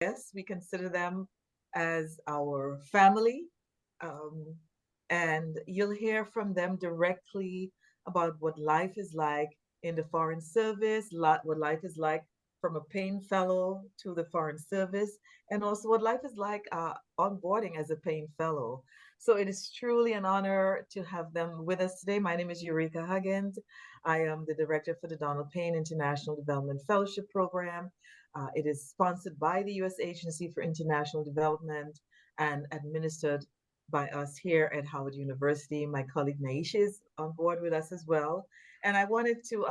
Yes, we consider them as our family. Um, and you'll hear from them directly about what life is like in the Foreign Service, what life is like from a Payne Fellow to the Foreign Service, and also what life is like onboarding as a Payne Fellow. So it is truly an honor to have them with us today. My name is Eureka Huggins. I am the director for the Donald Payne International Development Fellowship Program. It is sponsored by the U.S. Agency for International Development and administered by us here at Howard University. My colleague Naisha is on board with us as well. And I wanted to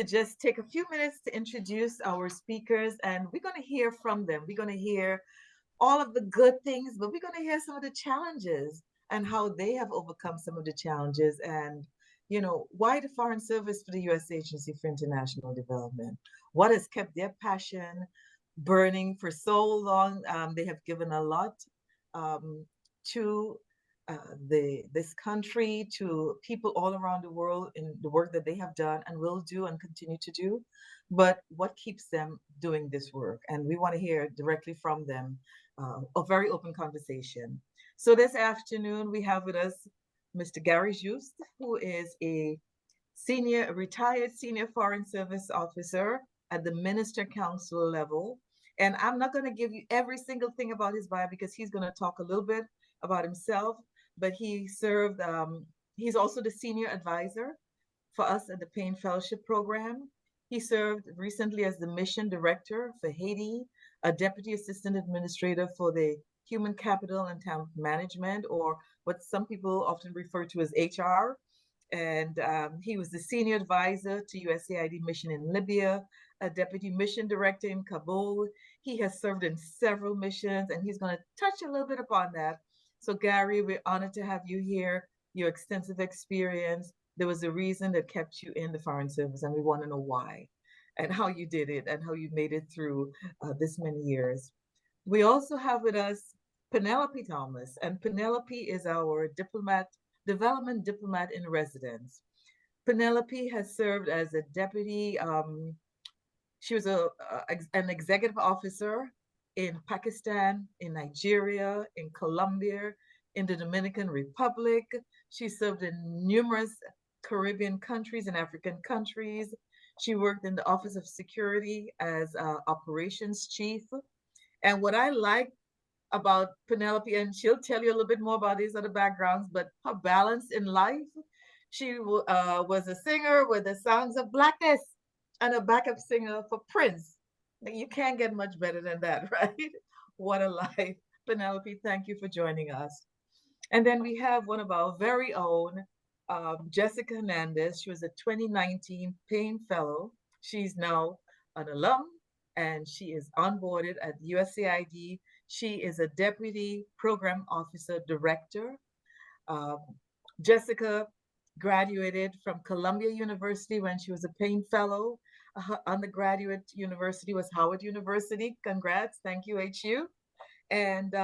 just take a few minutes to introduce our speakers, and we're going to hear from them. We're going to hear all of the good things, but we're going to hear some of the challenges and how they have overcome some of the challenges, and why the Foreign Service for the U.S. Agency for International Development. What has kept their passion burning for so long? They have given a lot um, to this country, to people all around the world in the work that they have done and will do and continue to do. But what keeps them doing this work? And we want to hear directly from them, a very open conversation. So this afternoon, we have with us Mr. Gary Juste, who is a retired senior foreign service officer at the minister council level. And I'm not going to give you every single thing about his bio because he's going to talk a little bit about himself. But he's also the senior advisor for us at the Payne Fellowship Program. He served recently as the mission director for Haiti, a deputy assistant administrator for the human capital and talent management, or what some people often refer to as HR. And he was the senior advisor to USAID mission in Libya, a deputy mission director in Kabul. He has served in several missions, and he's going to touch a little bit upon that. So, Gary, we're honored to have you here. Your extensive experience. There was a reason that kept you in the Foreign Service, and we want to know why and how you did it and how you made it through this many years. We also have with us Penelope Thomas, and Penelope is our development diplomat in residence. Penelope has served as a deputy. She was an executive officer in Pakistan, in Nigeria, in Colombia, in the Dominican Republic. She served in numerous Caribbean countries and African countries. She worked in the Office of Security as operations chief. And what I like about Penelope, and she'll tell you a little bit more about these other backgrounds, but her balance in life. She was a singer with the Songs of Blackness and a backup singer for Prince. You can't get much better than that, right? What a life. Penelope, thank you for joining us. And then we have one of our very own, Jessica Hernandez. She was a 2019 Payne Fellow. She's now an alum and she is onboarded at USAID. She is a Deputy Program Officer Director. Um, Jessica graduated from Columbia University when she was a Payne Fellow. Her undergraduate university was Howard University. Congrats. Thank you, HU. And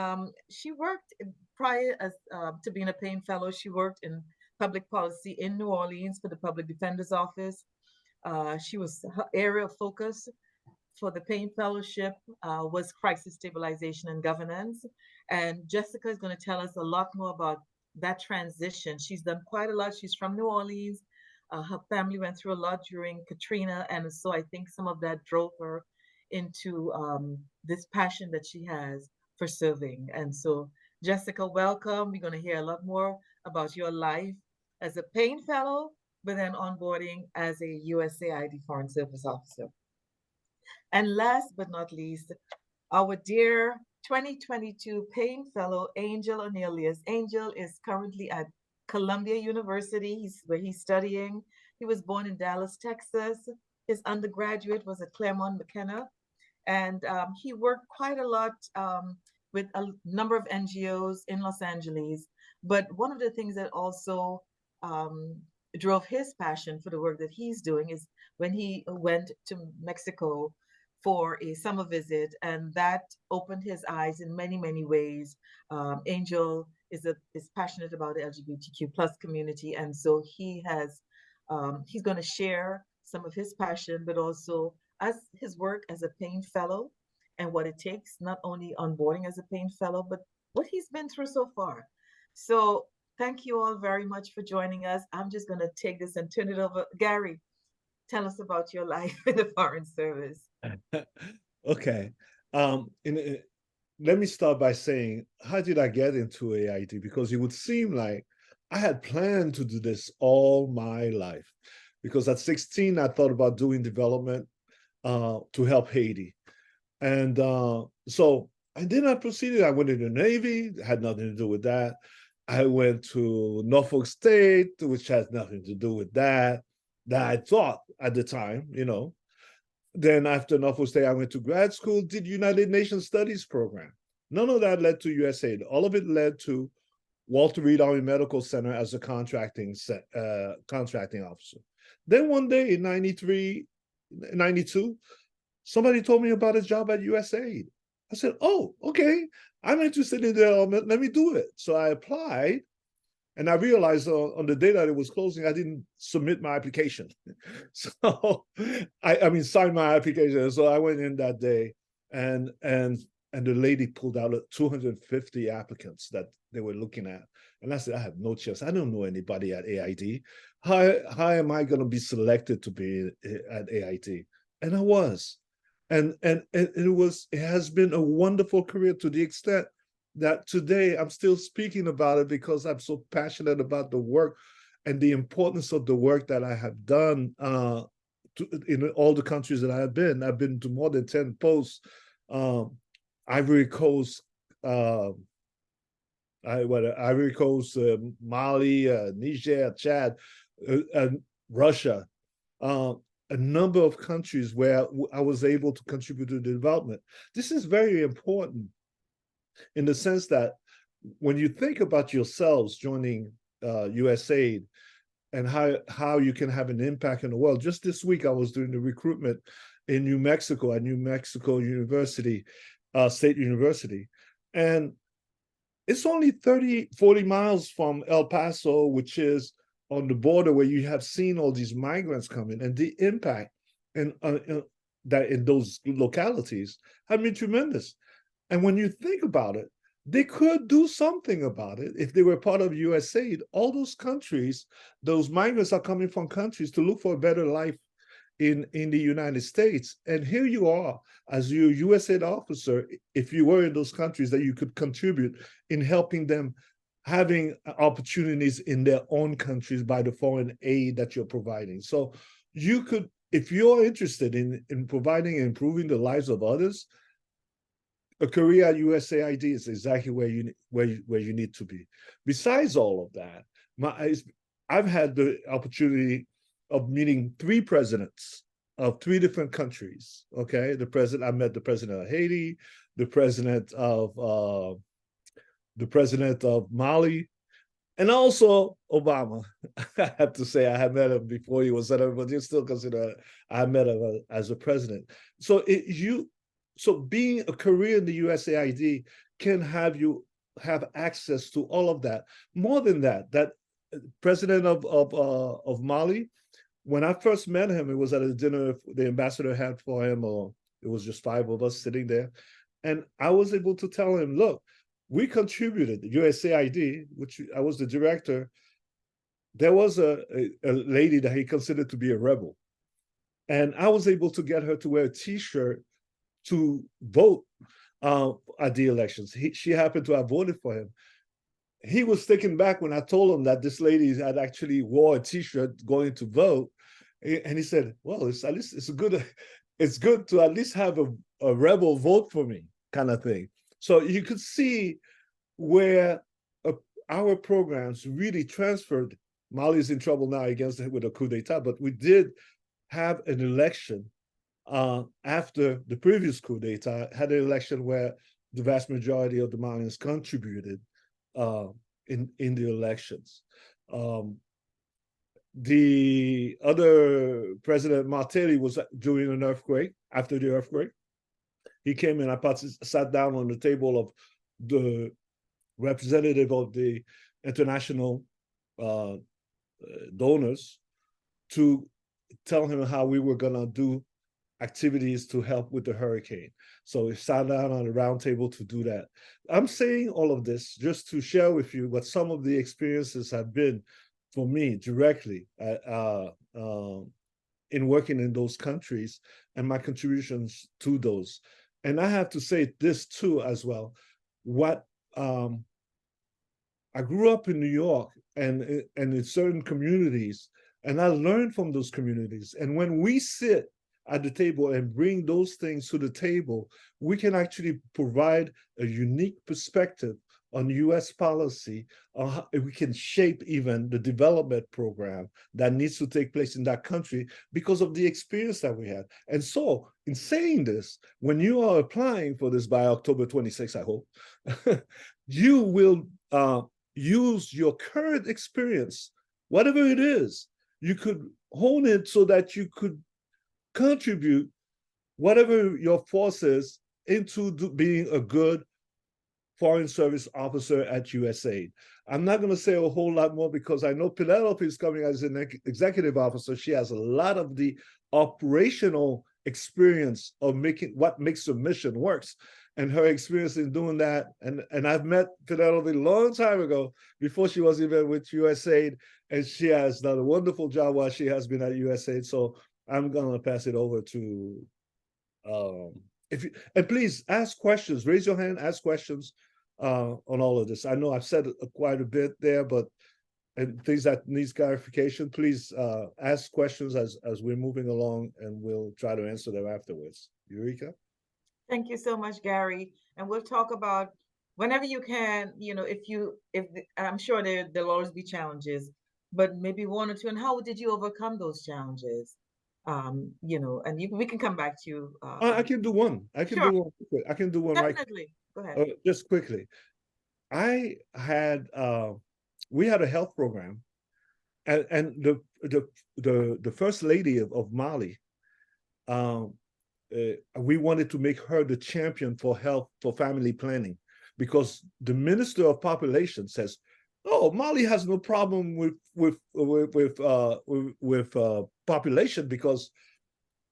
she worked prior to being a Payne Fellow. She worked in public policy in New Orleans for the Public Defender's Office. She was her area of focus for the Payne Fellowship was crisis stabilization and governance. And Jessica is going to tell us a lot more about that transition. She's done quite a lot. She's from New Orleans. Her family went through a lot during Katrina, and so I think some of that drove her into this passion that she has for serving. And so, Jessica, welcome. We're going to hear a lot more about your life as a Payne Fellow, but then onboarding as a USAID Foreign Service Officer. And last but not least, our dear 2022 Payne Fellow, Angel Ornelas. Angel is currently at Columbia University, where he's studying. He was born in Dallas, Texas. His undergraduate was at Claremont McKenna. And he worked quite a lot with a number of NGOs in Los Angeles. But one of the things that also um, drove his passion for the work that he's doing is when he went to Mexico for a summer visit, and that opened his eyes in many, many ways. Angel is passionate about the LGBTQ plus community, and so he's going to share some of his passion, but also as his work as a Payne Fellow and what it takes, not only onboarding as a Payne Fellow, but what he's been through so far. So thank you all very much for joining us. I'm just going to take this and turn it over. Gary, tell us about your life in the Foreign Service. Okay. Let me start by saying, how did I get into AID? Because it would seem like I had planned to do this all my life. Because at 16, I thought about doing development to help Haiti. And and then I proceeded. I went into the Navy, had nothing to do with that. I went to Norfolk State, which has nothing to do with that I thought at the time, you know. Then after Norfolk State, I went to grad school, did United Nations Studies program. None of that led to USAID. All of it led to Walter Reed Army Medical Center as a contracting officer. Then one day in 93, 92, somebody told me about a job at USAID. I said, oh, okay, I'm interested in development. Let me do it. So I applied, and I realized on the day that it was closing, I didn't submit my application. So sign my application. So I went in that day, and the lady pulled out 250 applicants that they were looking at. And I said, I have no chance. I don't know anybody at AID. How am I going to be selected to be at AID? And I was. And it has been a wonderful career, to the extent that today I'm still speaking about it because I'm so passionate about the work and the importance of the work that I have done in all the countries that I have been. I've been to more than 10 posts. Ivory Coast, Ivory Coast, Mali, Niger, Chad, and Russia. A number of countries where I was able to contribute to the development. This is very important in the sense that when you think about yourselves joining USAID and how you can have an impact in the world. Just this week, I was doing the recruitment in New Mexico at New Mexico University, State University. And it's only 30, 40 miles from El Paso, which is on the border where you have seen all these migrants coming, and the impact that in those localities have been tremendous. And when you think about it, they could do something about it if they were part of USAID. All those countries, those migrants are coming from countries to look for a better life in the United States. And here you are as your USAID officer, if you were in those countries, that you could contribute in helping them having opportunities in their own countries by the foreign aid that you're providing. So you could, if you're interested in providing and improving the lives of others, a career at USAID is exactly where you need to be. Besides all of that, I've had the opportunity of meeting 3 presidents of 3 different countries. Okay, I met the president of Haiti, the president of Mali, and also Obama. I have to say I had met him before he was senator, but you still consider I met him as a president. So being a career in the USAID can have you have access to all of that. More than that, that president of Mali, when I first met him, it was at a dinner the ambassador had for him, or it was just 5 of us sitting there. And I was able to tell him, look, we contributed, USAID, which I was the director. There was a lady that he considered to be a rebel. And I was able to get her to wear a T-shirt to vote at the elections. She happened to have voted for him. He was taken back when I told him that this lady had actually wore a T-shirt going to vote, and he said, "Well, it's at least it's good to at least have a rebel vote for me," kind of thing. So you could see where our programs really transferred. Mali's in trouble now with a coup d'état, but we did have an election after the previous coup d'etat, had an election where the vast majority of the Malians contributed in the elections. The other president, Martelly, was during an earthquake. After the earthquake, he came in. I sat down on the table of the representative of the international donors to tell him how we were going to do activities to help with the hurricane. So we sat down on a round table to do that. I'm saying all of this just to share with you what some of the experiences have been for me directly in working in those countries and my contributions to those. And I have to say this too as well. What I grew up in New York and in certain communities, and I learned from those communities. And when we sit at the table and bring those things to the table, we can actually provide a unique perspective on US policy. We can shape even the development program that needs to take place in that country because of the experience that we had. And so, in saying this, when you are applying for this by October 26th, I hope, you will use your current experience, whatever it is, you could hone it so that you could contribute whatever your force is into being a good foreign service officer at USAID. I'm not going to say a whole lot more because I know Penelope is coming as an executive officer. She has a lot of the operational experience of making what makes the mission works, and her experience in doing that. And I've met Penelope a long time ago, before she was even with USAID, and she has done a wonderful job while she has been at USAID. So I'm going to pass it over to if you, and please ask questions, raise your hand, ask questions on all of this. I know I've said quite a bit there, but and things that needs clarification, please ask questions as we're moving along, and we'll try to answer them afterwards. Eureka? Thank you so much, Gary. And we'll talk about whenever you can, I'm sure there'll always be challenges, but maybe one or two. And how did you overcome those challenges? And we can come back to you. I can do one. I can Sure, do one. I can do one right. definitely. Go ahead. Just quickly. I had we had a health program, and the first lady of Mali, we wanted to make her the champion for health, for family planning, because the minister of population says, "Oh, Mali has no problem with population because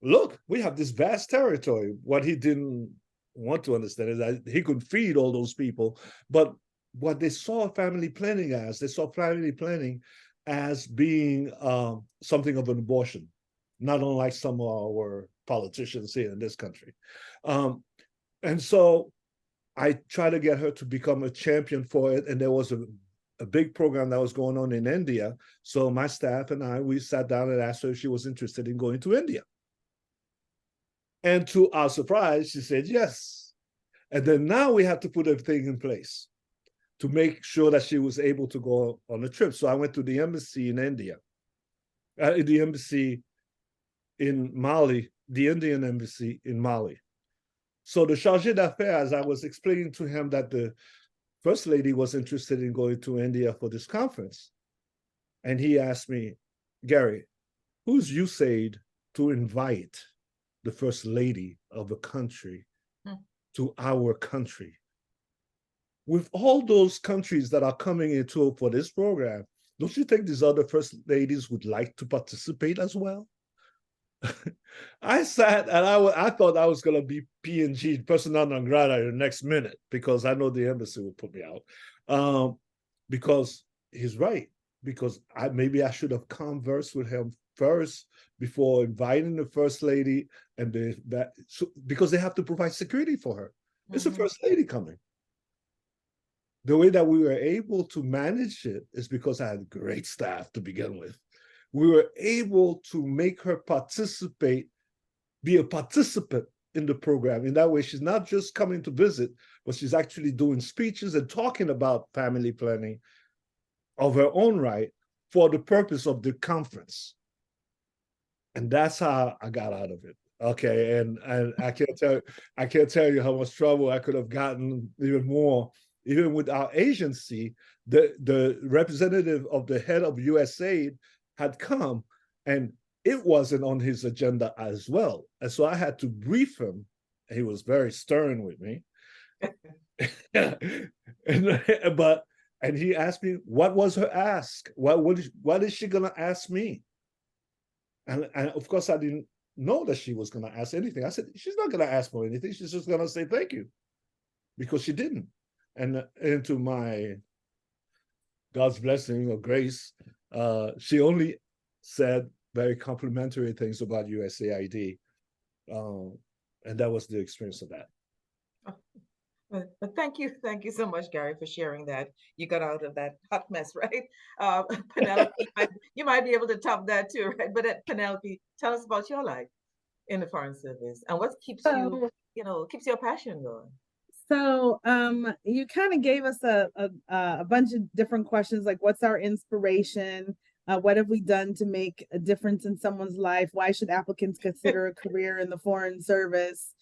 look, we have this vast territory." What he didn't want to understand is that he could feed all those people, but what they saw family planning as, they saw family planning as being something of an abortion, not unlike some of our politicians here in this country. And so I tried to get her to become a champion for it, and there was a big program that was going on in India. So my staff and we sat down and asked her if she was interested in going to India. And to our surprise, she said yes. And then now we have to put everything in place to make sure that she was able to go on a trip. So I went to the embassy in India, the embassy in Mali, the Indian embassy in Mali. So the chargé d'affaires, I was explaining to him that the first lady was interested in going to India for this conference. And he asked me, "Gary, who's USAID to invite the first lady of a country to our country? With all those countries that are coming into for this program, don't you think these other first ladies would like to participate as well?" I sat and I thought I was going to be P&G, persona non grata, the next minute, because I know the embassy would put me out. Because he's right. Because maybe I should have conversed with him first before inviting the first lady, and because they have to provide security for her. It's the first lady coming. The way that we were able to manage it is because I had great staff to begin with. We were able to make her be a participant in the program. In that way, she's not just coming to visit, but she's actually doing speeches and talking about family planning of her own right for the purpose of the conference. And that's how I got out of it. Okay, and I can't tell you how much trouble I could have gotten, even more, even with our agency. The representative of the head of USAID had come, and it wasn't on his agenda as well. And so I had to brief him. He was very stern with me. And he asked me, what was her ask? What is she gonna ask me? And of course I didn't know that she was going to ask anything. I said, she's not going to ask for anything. She's just going to say thank you, because she didn't. And into my God's blessing or grace, she only said very complimentary things about USAID. And that was the experience of that. But thank you so much, Gary, for sharing that. You got out of that hot mess, right? Penelope, you might be able to top that too, right? But Penelope, tell us about your life in the Foreign Service and what keeps you, So, keeps your passion going. you kind of gave us a bunch of different questions, like what's our inspiration? What have we done to make a difference in someone's life? Why should applicants consider a career in the Foreign Service?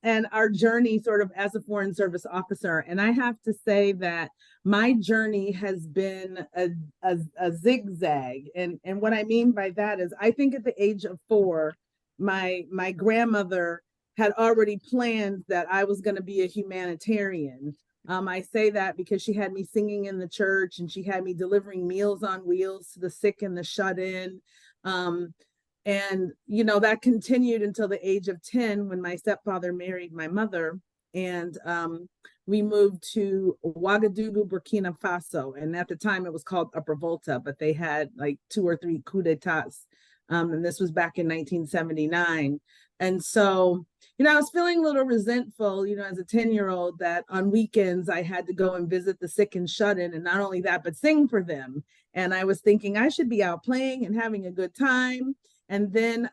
And our journey sort of as a Foreign Service officer. And I have to say that my journey has been a zigzag. And what I mean by that is, I think at the age of 4, my grandmother had already planned that I was going to be a humanitarian. I say that because she had me singing in the church, and she had me delivering Meals on Wheels to the sick and the shut in. And, that continued until the age of 10, when my stepfather married my mother. And we moved to Ouagadougou, Burkina Faso. And at the time it was called Upper Volta, but they had like 2 or 3 coups d'etats. And this was back in 1979. And so, I was feeling a little resentful, as a 10-year-old, that on weekends I had to go and visit the sick and shut in. And not only that, but sing for them. And I was thinking I should be out playing and having a good time. And then,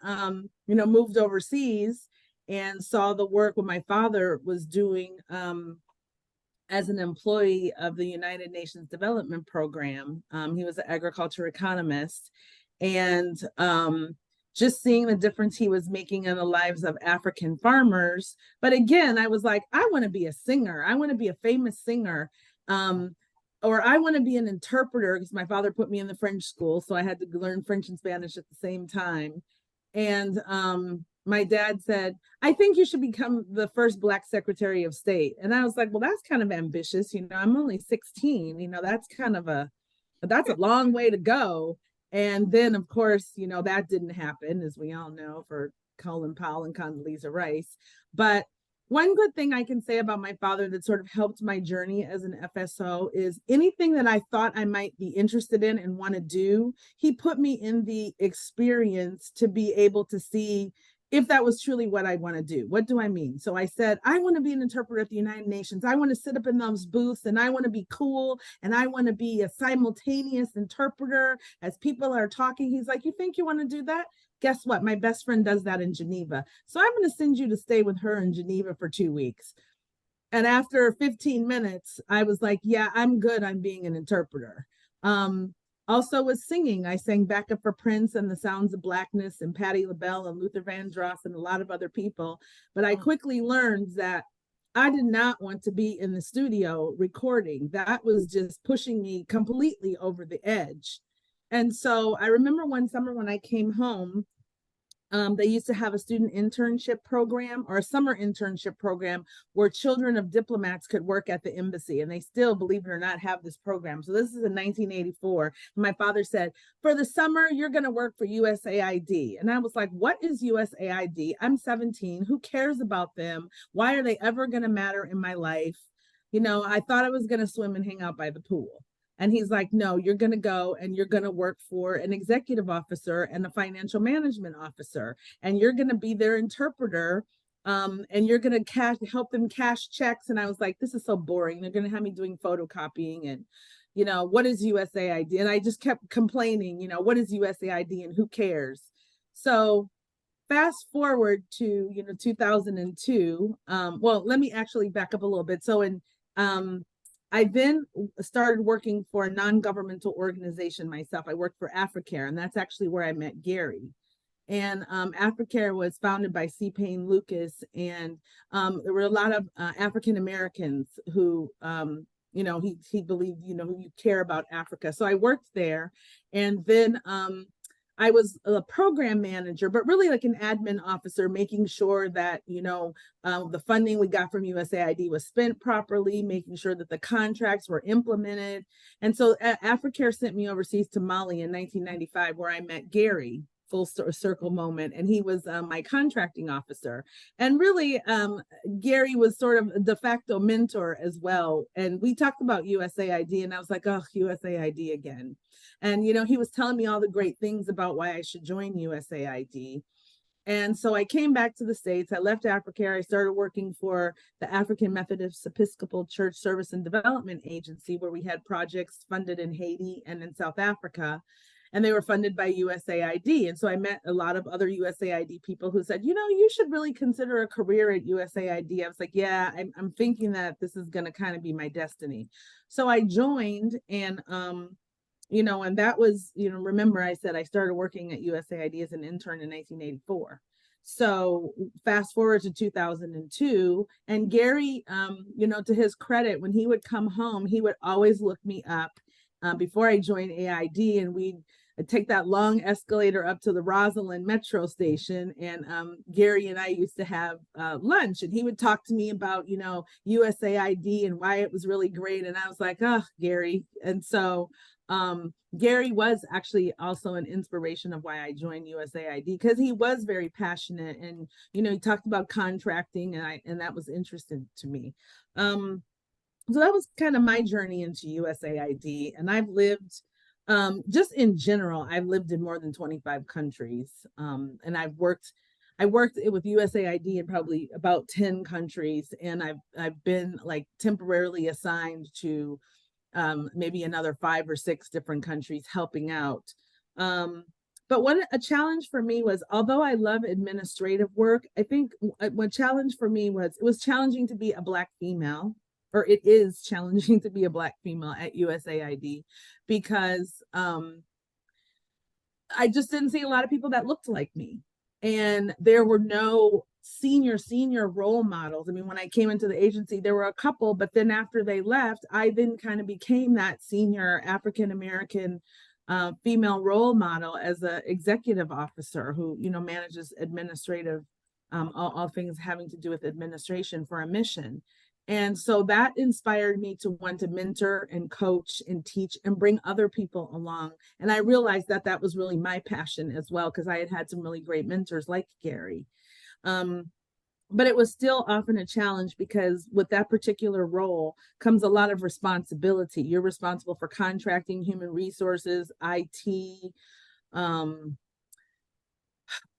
moved overseas and saw the work what my father was doing as an employee of the United Nations Development Program. He was an agriculture economist, and just seeing the difference he was making in the lives of African farmers. But again, I was like, I want to be a singer. I want to be a famous singer. Or I want to be an interpreter, because my father put me in the French school. So I had to learn French and Spanish at the same time. And my dad said, I think you should become the first Black Secretary of State. And I was like, well, that's kind of ambitious. I'm only 16. That's a long way to go. And then, of course, that didn't happen, as we all know, for Colin Powell and Condoleezza Rice. But one good thing I can say about my father that sort of helped my journey as an FSO is anything that I thought I might be interested in and want to do, he put me in the experience to be able to see if that was truly what I want to do. What do I mean? So I said, I want to be an interpreter at the United Nations. I want to sit up in those booths, and I want to be cool, and I want to be a simultaneous interpreter as people are talking. He's like, you think you want to do that? Guess what? My best friend does that in Geneva. So I'm going to send you to stay with her in Geneva for 2 weeks. And after 15 minutes, I was like, yeah, I'm good. I'm being an interpreter. Also with singing, I sang backup for Prince and the Sounds of Blackness and Patti LaBelle and Luther Vandross and a lot of other people. But I quickly learned that I did not want to be in the studio recording. That was just pushing me completely over the edge. And so I remember one summer when I came home, they used to have a student internship program or a summer internship program where children of diplomats could work at the embassy. And they still, believe it or not, have this program. So this is in 1984. My father said, for the summer, you're going to work for USAID. And I was like, what is USAID? I'm 17. Who cares about them? Why are they ever going to matter in my life? I thought I was going to swim and hang out by the pool. And he's like, no, you're going to go and you're going to work for an executive officer and a financial management officer. And you're going to be their interpreter. And you're going to help them cash checks. And I was like, this is so boring. They're going to have me doing photocopying and, what is USAID? And I just kept complaining, what is USAID and who cares? So fast forward to, 2002. Well, let me actually back up a little bit. So I then started working for a non-governmental organization myself. I worked for Africare, and that's actually where I met Gary. And Africare was founded by C. Payne Lucas, and there were a lot of African Americans who, he believed, you care about Africa. So I worked there, and then I was a program manager, but really like an admin officer, making sure that, the funding we got from USAID was spent properly, making sure that the contracts were implemented. And so Africare sent me overseas to Mali in 1995, where I met Gary full circle moment, and he was my contracting officer. And really, Gary was sort of a de facto mentor as well. And we talked about USAID, and I was like, oh, USAID again. And, you know, he was telling me all the great things about why I should join USAID. And so I came back to the States. I left Africa. I started working for the African Methodist Episcopal Church Service and Development Agency, where we had projects funded in Haiti and in South Africa, and they were funded by USAID. And so I met a lot of other USAID people who said, you know, you should really consider a career at USAID. I was like, yeah, I'm thinking that this is going to kind of be my destiny. So I joined, and you know, and that was, you know, remember I said I started working at USAID as an intern in 1984. So fast forward to 2002, and Gary, you know, to his credit, when he would come home, he would always look me up before I joined AID, and we'd take that long escalator up to the Rosalind Metro Station. And Gary and I used to have lunch, and he would talk to me about, you know, USAID and why it was really great. And I was like, oh, Gary. And so Gary was actually also an inspiration of why I joined USAID, because he was very passionate, and, you know, he talked about contracting, and that was interesting to me. So that was kind of my journey into USAID. And I've lived, just in general, I've lived in more than 25 countries. And I worked with USAID in probably about 10 countries. And I've been like temporarily assigned to maybe another 5 or 6 different countries helping out. But a challenge for me was, although I love administrative work, I think one challenge for me was, it was challenging to be a Black female, or it is challenging to be a Black female at USAID, because I just didn't see a lot of people that looked like me. And there were no senior role models. I mean, when I came into the agency, there were a couple, but then after they left, I then kind of became that senior African-American female role model as an executive officer who, you know, manages administrative, all things having to do with administration for a mission. And so that inspired me to want to mentor and coach and teach and bring other people along. And I realized that that was really my passion as well, because I had had some really great mentors like Gary. But it was still often a challenge, because with that particular role comes a lot of responsibility. You're responsible for contracting, human resources, IT,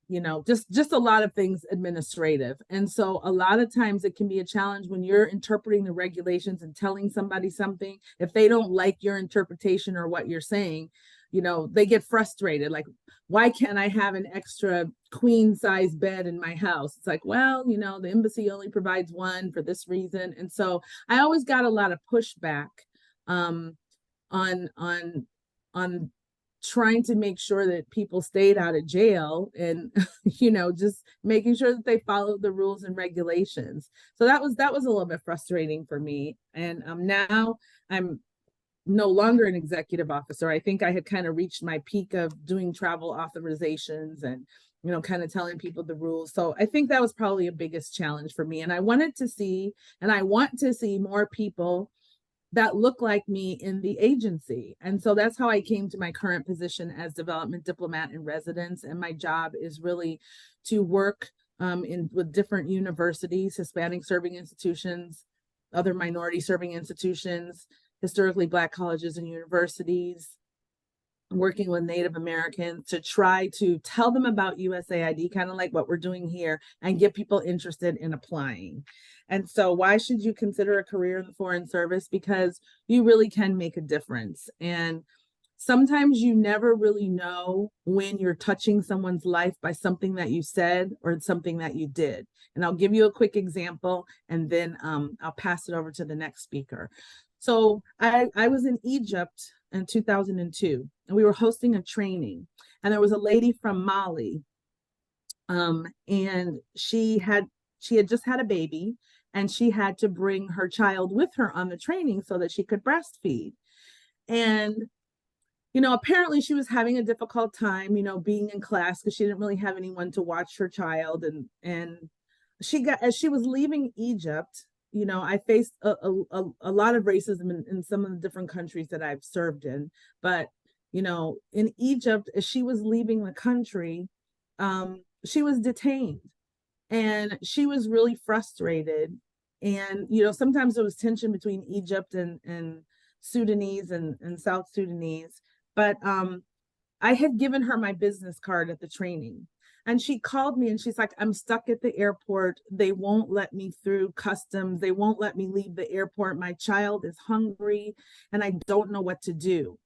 you know, just a lot of things administrative. And so a lot of times it can be a challenge when you're interpreting the regulations and telling somebody something. If they don't like your interpretation or what you're saying, you know, they get frustrated. Like, why can't I have an extra queen size bed in my house? It's like, well, you know, the embassy only provides one for this reason. And so I always got a lot of pushback on trying to make sure that people stayed out of jail, and, you know, just making sure that they followed the rules and regulations. So that was a little bit frustrating for me. And now I'm no longer an executive officer. I think I had kind of reached my peak of doing travel authorizations and, you know, kind of telling people the rules. So I think that was probably a biggest challenge for me. And I want to see more people that look like me in the agency. And so that's how I came to my current position as development diplomat in residence. And my job is really to work with different universities, Hispanic serving institutions, other minority serving institutions, historically Black colleges and universities, working with Native Americans to try to tell them about USAID, kind of like what we're doing here, and get people interested in applying. And so why should you consider a career in the Foreign Service? Because you really can make a difference. And sometimes you never really know when you're touching someone's life by something that you said or something that you did. And I'll give you a quick example, and then I'll pass it over to the next speaker. So I was in Egypt in 2002, and we were hosting a training, and there was a lady from Mali, and she had just had a baby, and she had to bring her child with her on the training so that she could breastfeed. And, you know, apparently she was having a difficult time, you know, being in class, because she didn't really have anyone to watch her child. And as she was leaving Egypt, you know, I faced a lot of racism in some of the different countries that I've served in. But, in Egypt, as she was leaving the country, she was detained and she was really frustrated. And, sometimes there was tension between Egypt and Sudanese and South Sudanese. But I had given her my business card at the training. And she called me and she's like, I'm stuck at the airport. They won't let me through customs. They won't let me leave the airport. My child is hungry and I don't know what to do.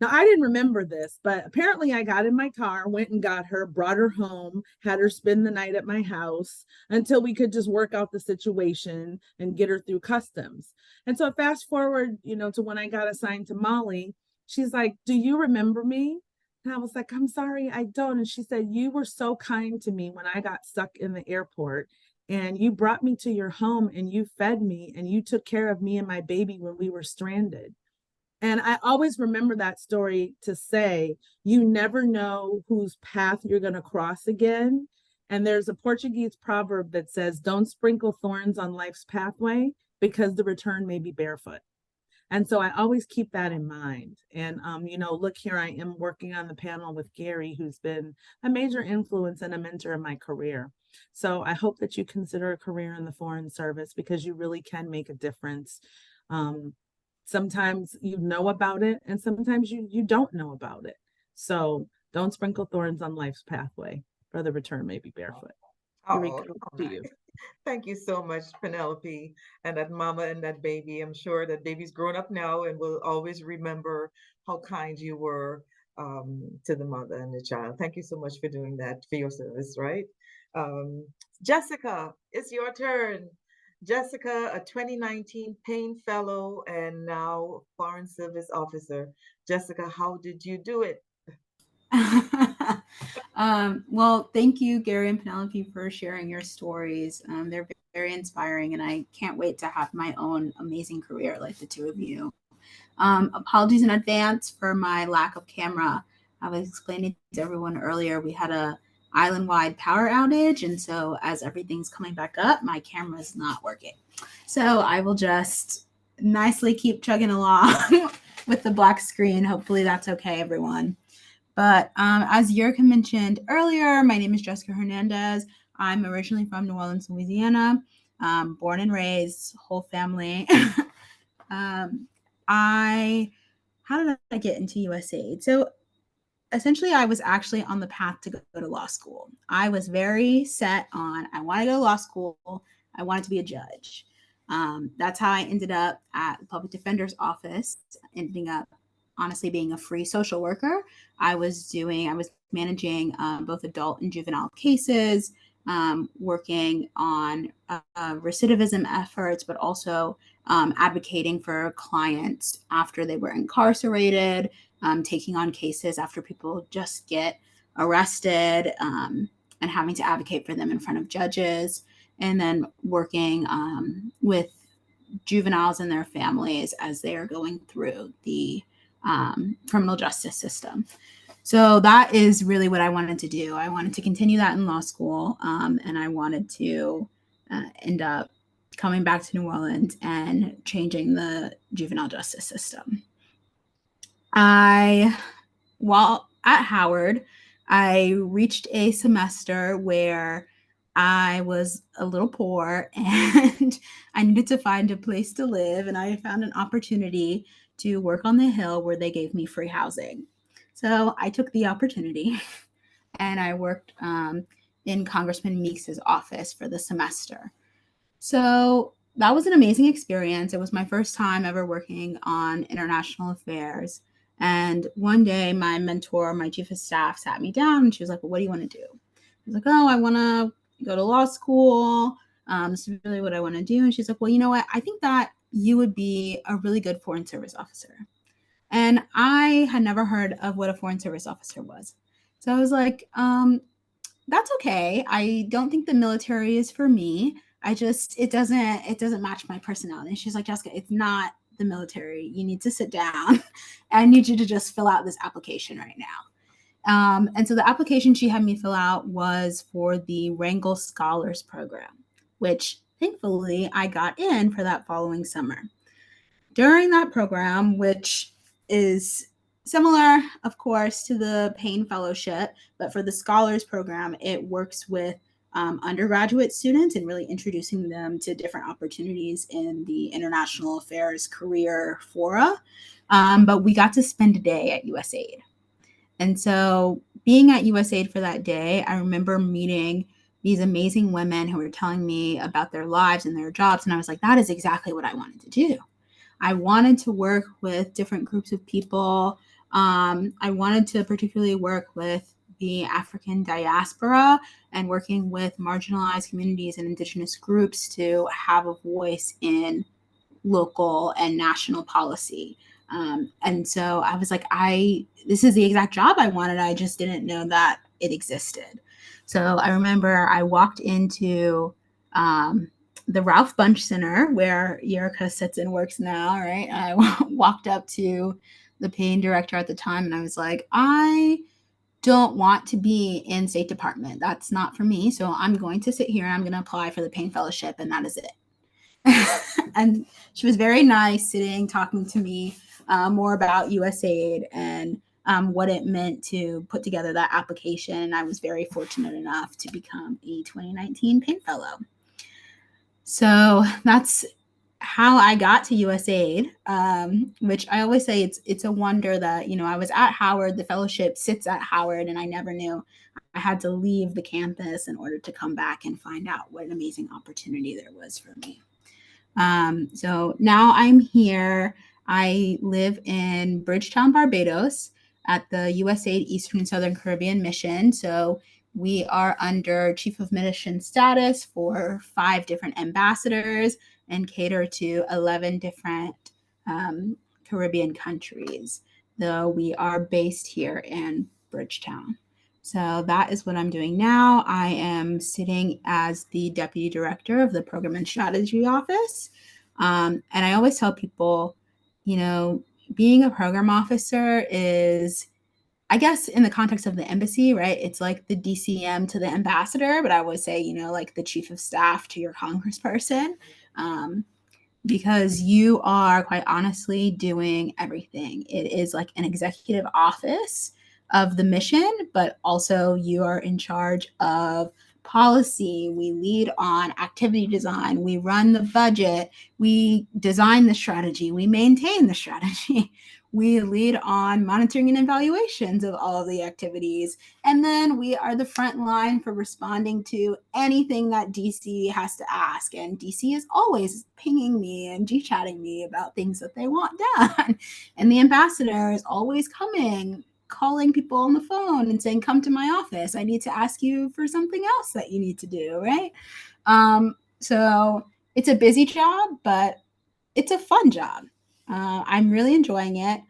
Now, I didn't remember this, but apparently I got in my car, went and got her, brought her home, had her spend the night at my house until we could just work out the situation and get her through customs. And so fast forward, to when I got assigned to Mali, she's like, do you remember me? And I was like, I'm sorry, I don't. And she said, you were so kind to me when I got stuck in the airport. And you brought me to your home and you fed me and you took care of me and my baby when we were stranded. And I always remember that story to say, you never know whose path you're going to cross again. And there's a Portuguese proverb that says, don't sprinkle thorns on life's pathway because the return may be barefoot. And so I always keep that in mind. And, look, here I am working on the panel with Gary, who's been a major influence and a mentor in my career. So I hope that you consider a career in the Foreign Service because you really can make a difference. Sometimes you know about it and sometimes you don't know about it. So don't sprinkle thorns on life's pathway, for the return may be barefoot. Eureka, to you. Thank you so much, Penelope, and that mama and that baby. I'm sure that baby's grown up now and will always remember how kind you were to the mother and the child. Thank you so much for doing that, for your service, right? Um, Jessica, it's your turn. Jessica, a 2019 Payne Fellow and now Foreign Service Officer. Jessica, how did you do it? Well, thank you, Gary and Penelope, for sharing your stories. They're very inspiring, and I can't wait to have my own amazing career like the two of you. Apologies in advance for my lack of camera. I was explaining to everyone earlier, we had a island-wide power outage, and so as everything's coming back up, my camera is not working. So I will just nicely keep chugging along with the black screen. Hopefully that's okay, everyone. But as Yurka mentioned earlier, my name is Jessica Hernandez. I'm originally from New Orleans, Louisiana, born and raised, whole family. How did I get into USAID? So essentially, I was actually on the path to go to law school. I was very set on, I want to go to law school. I wanted to be a judge. That's how I ended up at the public defender's office, ending up honestly being a free social worker. I was managing both adult and juvenile cases, working on recidivism efforts, but also advocating for clients after they were incarcerated, taking on cases after people just get arrested, and having to advocate for them in front of judges, and then working with juveniles and their families as they are going through the criminal justice system. So that is really what I wanted to do. I wanted to continue that in law school, and I wanted to end up coming back to New Orleans and changing the juvenile justice system. While at Howard, I reached a semester where I was a little poor and I needed to find a place to live, and I found an opportunity to work on the Hill where they gave me free housing. So I took the opportunity and I worked in Congressman Meeks's office for the semester. So that was an amazing experience. It was my first time ever working on international affairs. And one day my mentor, my chief of staff, sat me down and she was like, well, what do you want to do? I was like, oh, I want to go to law school. This is really what I want to do. And she's like, well, you know what? I think that you would be a really good foreign service officer. And I had never heard of what a foreign service officer was. So I was like, that's okay. I don't think the military is for me. It doesn't match my personality. And she's like, Jessica, it's not the military. You need to sit down. I need you to just fill out this application right now. And so the application she had me fill out was for the Wrangell Scholars Program, which thankfully I got in for that following summer. During that program, which is similar, of course, to the Payne Fellowship, but for the Scholars Program, it works with undergraduate students and really introducing them to different opportunities in the international affairs career fora. But we got to spend a day at USAID. And so being at USAID for that day, I remember meeting these amazing women who were telling me about their lives and their jobs. And I was like, that is exactly what I wanted to do. I wanted to work with different groups of people. I wanted to particularly work with the African diaspora and working with marginalized communities and indigenous groups to have a voice in local and national policy. And so I was like, this is the exact job I wanted. I just didn't know that it existed. So I remember I walked into the Ralph Bunche Center where Erica sits and works now, right? I walked up to the Payne director at the time and I was like, I don't want to be in State Department. That's not for me. So I'm going to sit here and I'm going to apply for the Payne Fellowship, and that is it. And she was very nice, sitting, talking to me more about USAID and what it meant to put together that application. And I was very fortunate enough to become a 2019 Payne Fellow. So that's how I got to USAID, which I always say it's a wonder that, I was at Howard, the fellowship sits at Howard, and I never knew I had to leave the campus in order to come back and find out what an amazing opportunity there was for me. So now I'm here. I live in Bridgetown, Barbados at the USAID Eastern and Southern Caribbean Mission. So we are under Chief of Mission status for 5 different ambassadors and cater to 11 different Caribbean countries, though we are based here in Bridgetown. So that is what I'm doing now. I am sitting as the Deputy Director of the Program and Strategy Office. And I always tell people, being a program officer is, I guess, in the context of the embassy, right? It's like the DCM to the ambassador, but I would say, like the chief of staff to your congressperson, because you are quite honestly doing everything. It is like an executive office of the mission, but also you are in charge of policy. We lead on activity design. We run the budget. We design the strategy. We maintain the strategy. We lead on monitoring and evaluations of all of the activities. And then we are the front line for responding to anything that DC has to ask. And DC is always pinging me and G-chatting me about things that they want done. And the ambassador is always calling people on the phone and saying, come to my office. I need to ask you for something else that you need to do, right? So it's a busy job, but it's a fun job. I'm really enjoying it.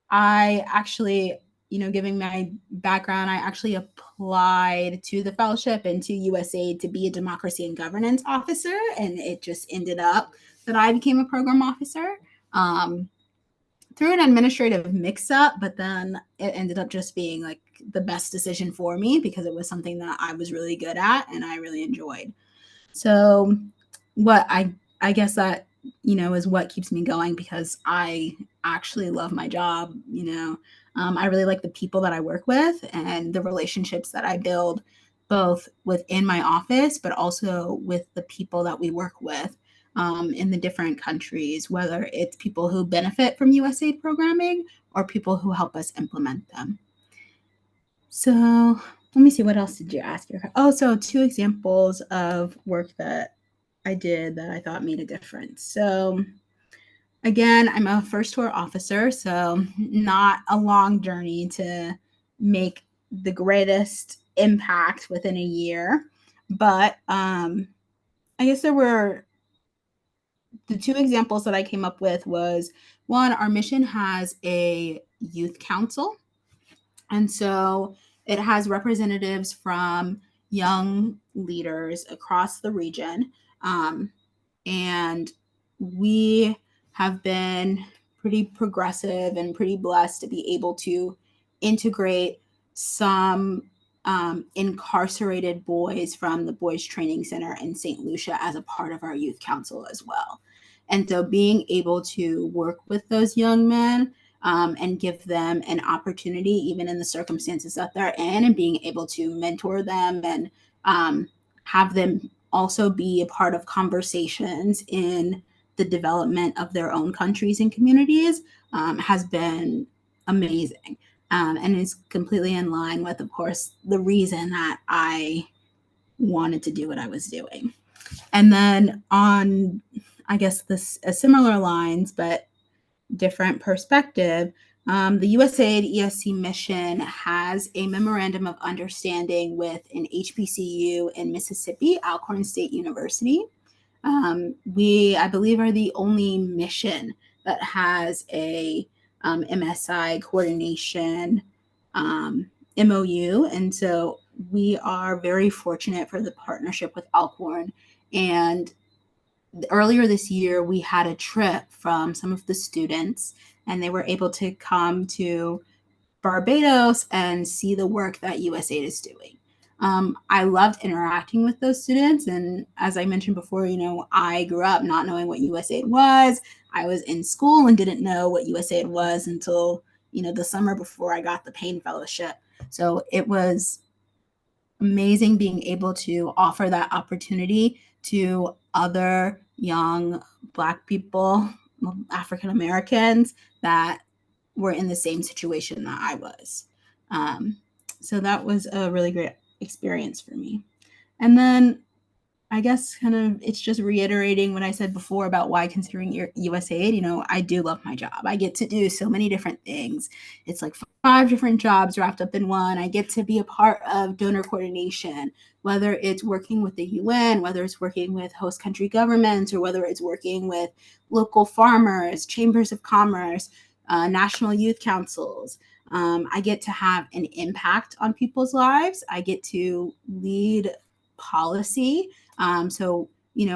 I actually, giving my background, I actually applied to the fellowship and to USAID to be a democracy and governance officer. And it just ended up that I became a program officer through an administrative mix-up, but then it ended up just being like the best decision for me because it was something that I was really good at and I really enjoyed. So what I guess that, is what keeps me going, because I actually love my job. I really like the people that I work with and the relationships that I build, both within my office, but also with the people that we work with in the different countries, whether it's people who benefit from USAID programming or people who help us implement them. So let me see, what else did you ask? So 2 examples of work that I did that I thought made a difference. So again, I'm a first tour officer, so not a long journey to make the greatest impact within a year. But I guess there were the 2 examples that I came up with was, one, our mission has a youth council. And so it has representatives from young leaders across the region. And we have been pretty progressive and pretty blessed to be able to integrate some incarcerated boys from the Boys Training Center in St. Lucia as a part of our youth council as well. And so being able to work with those young men and give them an opportunity, even in the circumstances that they're in, and being able to mentor them and have them also be a part of conversations in the development of their own countries and communities has been amazing. And is completely in line with, of course, the reason that I wanted to do what I was doing. And then on, I guess, this similar lines, but different perspective, the USAID ESC mission has a memorandum of understanding with an HBCU in Mississippi, Alcorn State University. We, I believe, are the only mission that has a MSI coordination MOU. And so we are very fortunate for the partnership with Alcorn. And earlier this year, we had a trip from some of the students, and they were able to come to Barbados and see the work that USAID is doing. I loved interacting with those students. And as I mentioned before, I grew up not knowing what USAID was. I was in school and didn't know what USAID was until, the summer before I got the Payne Fellowship. So it was amazing being able to offer that opportunity to other young Black people, African Americans that were in the same situation that I was. So that was a really great experience for me. And then I guess kind of it's just reiterating what I said before about why considering USAID, I do love my job. I get to do so many different things. It's like 5 different jobs wrapped up in one. I get to be a part of donor coordination, whether it's working with the UN, whether it's working with host country governments, or whether it's working with local farmers, chambers of commerce, national youth councils. I get to have an impact on people's lives. I get to lead policy. So,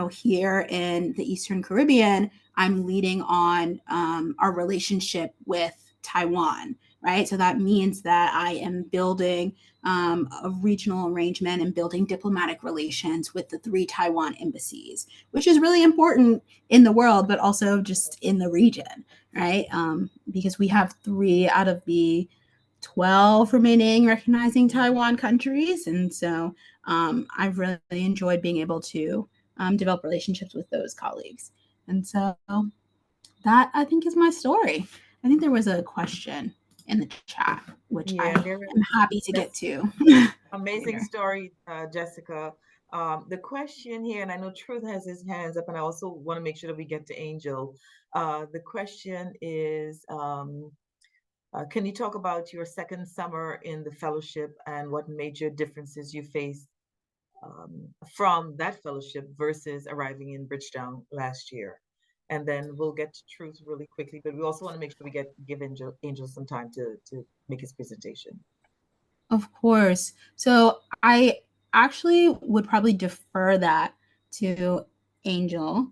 here in the Eastern Caribbean, I'm leading on our relationship with Taiwan, right? So that means that I am building a regional arrangement and building diplomatic relations with the 3 Taiwan embassies, which is really important in the world, but also just in the region, right? Because we have 3 out of the 12 remaining recognizing Taiwan countries. And so I've really enjoyed being able to develop relationships with those colleagues. And so that, I think, is my story. I think there was a question in the chat, which I am happy to get to. Amazing story, Jessica. The question here, and I know Truth has his hands up, and I also want to make sure that we get to Angel. The question is, can you talk about your second summer in the fellowship and what major differences you faced from that fellowship versus arriving in Bridgetown last year? And then we'll get to Truth really quickly, but we also want to make sure we give Angel some time to make his presentation. Of course. So I actually would probably defer that to Angel,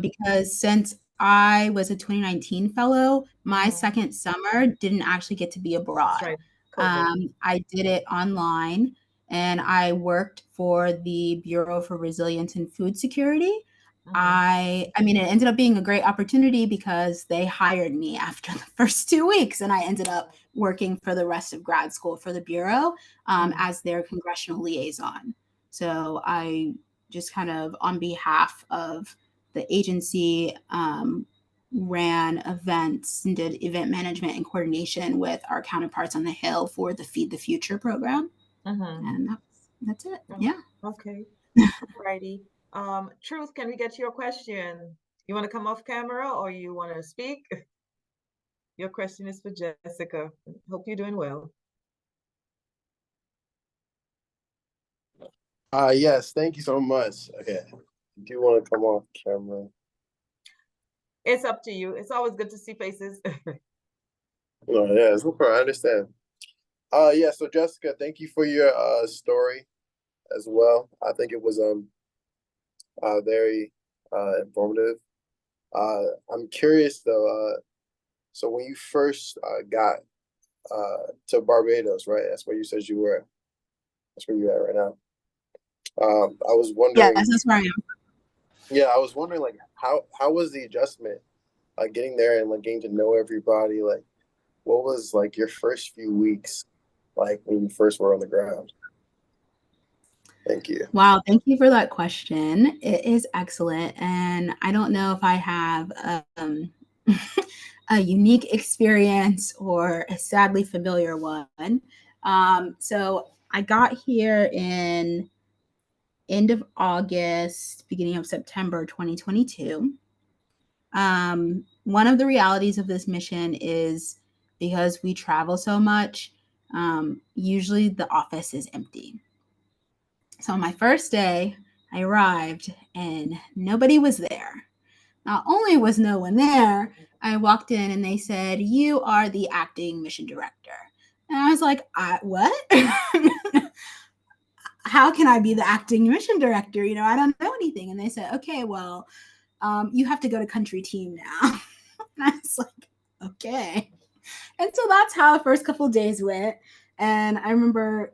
because since I was a 2019 fellow, my second summer didn't actually get to be abroad. Right. I did it online, and I worked for the Bureau for Resilience and Food Security. I mean, it ended up being a great opportunity because they hired me after the first 2 weeks, and I ended up working for the rest of grad school for the Bureau as their congressional liaison. So I just kind of, on behalf of the agency, ran events and did event management and coordination with our counterparts on the Hill for the Feed the Future program. And that's it. Yeah. Okay. Righty. Truth, can we get to your question? You want to come off camera or you want to speak? Your question is for Jessica. Hope you're doing well. Yes, thank you so much. Okay. Do you want to come off camera? It's up to you. It's always good to see faces. No, yeah, it's no problem. I understand. Yeah, so Jessica, thank you for your story as well. I think it was very informative. I'm curious though, so when you first got to Barbados, right? That's where you said you were. That's where you're at right now. I was wondering. Yes, that's where I am. Yeah, I was wondering, like, how was the adjustment, getting there and like getting to know everybody? Like, what was like your first few weeks like when you first were on the ground? Thank you. Wow, thank you for that question. It is excellent. And I don't know if I have a unique experience or a sadly familiar one. So I got here in end of August, beginning of September 2022. One of the realities of this mission is because we travel so much, usually the office is empty. So on my first day, I arrived and nobody was there. Not only was no one there, I walked in and they said, "You are the acting mission director." And I was like, what? How can I be the acting mission director? I don't know anything. And they said, "Okay, well, you have to go to country team now." And I was like, okay. And so that's how the first couple of days went. And I remember,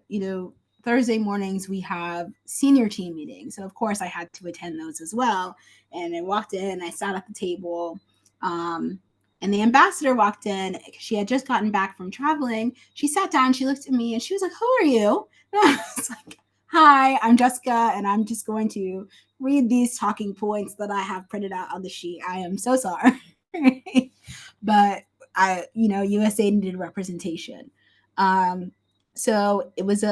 Thursday mornings we have senior team meetings. So of course I had to attend those as well. And I walked in, I sat at the table. And the ambassador walked in. She had just gotten back from traveling. She sat down, she looked at me and she was like, "Who are you?" And I was like, "Hi, I'm Jessica, and I'm just going to read these talking points that I have printed out on the sheet. I am so sorry." But USA needed representation. So it was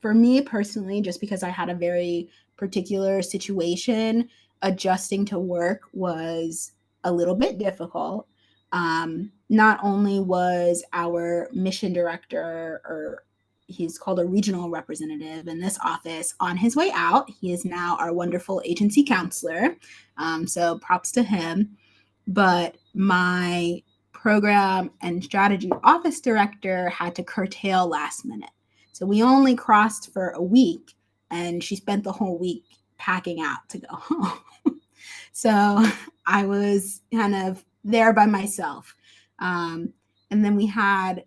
for me personally, just because I had a very particular situation, adjusting to work was a little bit difficult. Not only was our mission director, or he's called a regional representative in this office, on his way out, he is now our wonderful agency counselor. So props to him. But my program and strategy office director had to curtail last minute. So we only crossed for a week, and she spent the whole week packing out to go home. So I was kind of there by myself. And then we had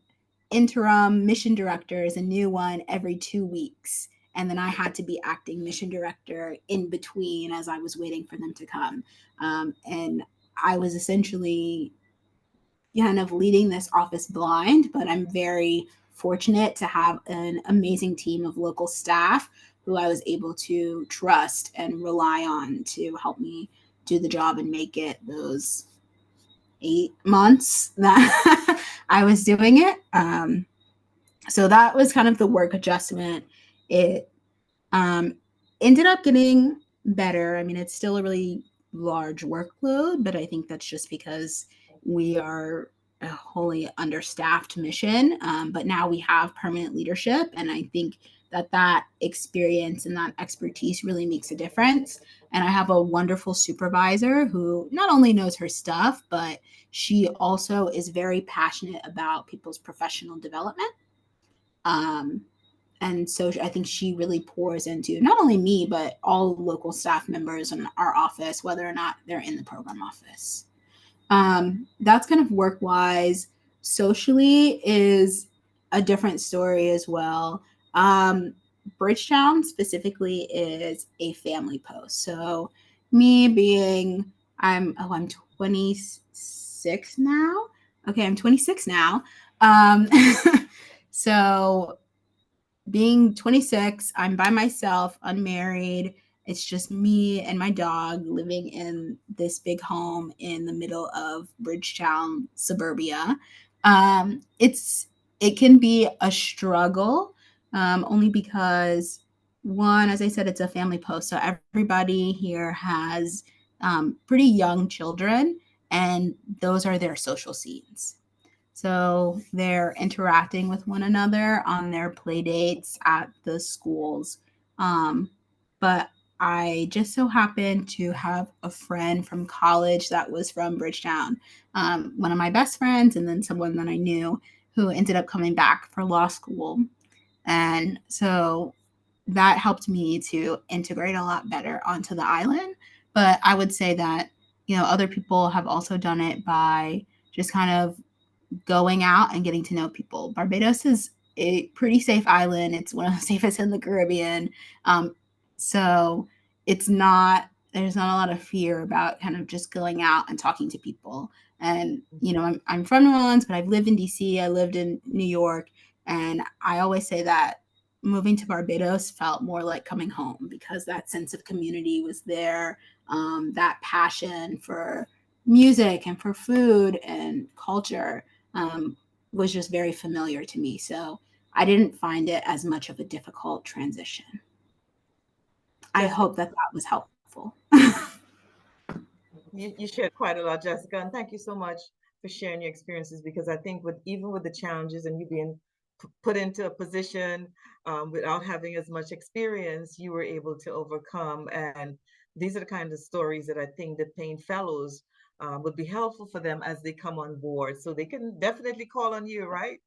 interim mission directors, a new one every 2 weeks. And then I had to be acting mission director in between as I was waiting for them to come. And I was essentially kind of leading this office blind, but I'm very fortunate to have an amazing team of local staff who I was able to trust and rely on to help me do the job and make it those 8 months that I was doing it. So that was kind of the work adjustment. It ended up getting better. I mean, it's still a really large workload, but I think that's just because we are a wholly understaffed mission. But now we have permanent leadership, and I think that experience and that expertise really makes a difference. And I have a wonderful supervisor who not only knows her stuff, but she also is very passionate about people's professional development. And so I think she really pours into not only me, but all local staff members in our office, whether or not they're in the program office. That's kind of work wise. Socially is a different story as well. Bridgetown specifically is a family post. So me being, I'm 26 now. Okay, I'm 26 now. So being 26, I'm by myself, unmarried. It's just me and my dog living in this big home in the middle of Bridgetown, suburbia. It can be a struggle, only because, one, as I said, it's a family post, so everybody here has pretty young children, and those are their social scenes. So they're interacting with one another on their play dates at the schools. But I just so happened to have a friend from college that was from Bridgetown, one of my best friends, and then someone that I knew who ended up coming back for law school. And so that helped me to integrate a lot better onto the island. But I would say that, other people have also done it by just kind of going out and getting to know people. Barbados is a pretty safe island. It's one of the safest in the Caribbean. So it's not there's not a lot of fear about kind of just going out and talking to people. And I'm from New Orleans, but I've lived in DC, I lived in New York, and I always say that moving to Barbados felt more like coming home because that sense of community was there. That passion for music and for food and culture was just very familiar to me. So I didn't find it as much of a difficult transition. I Jessica, hope that was helpful. you shared quite a lot, Jessica, and thank you so much for sharing your experiences, because I think even with the challenges and you being put into a position without having as much experience, you were able to overcome. And these are the kind of stories that I think the Payne Fellows would be helpful for them as they come on board. So they can definitely call on you, right?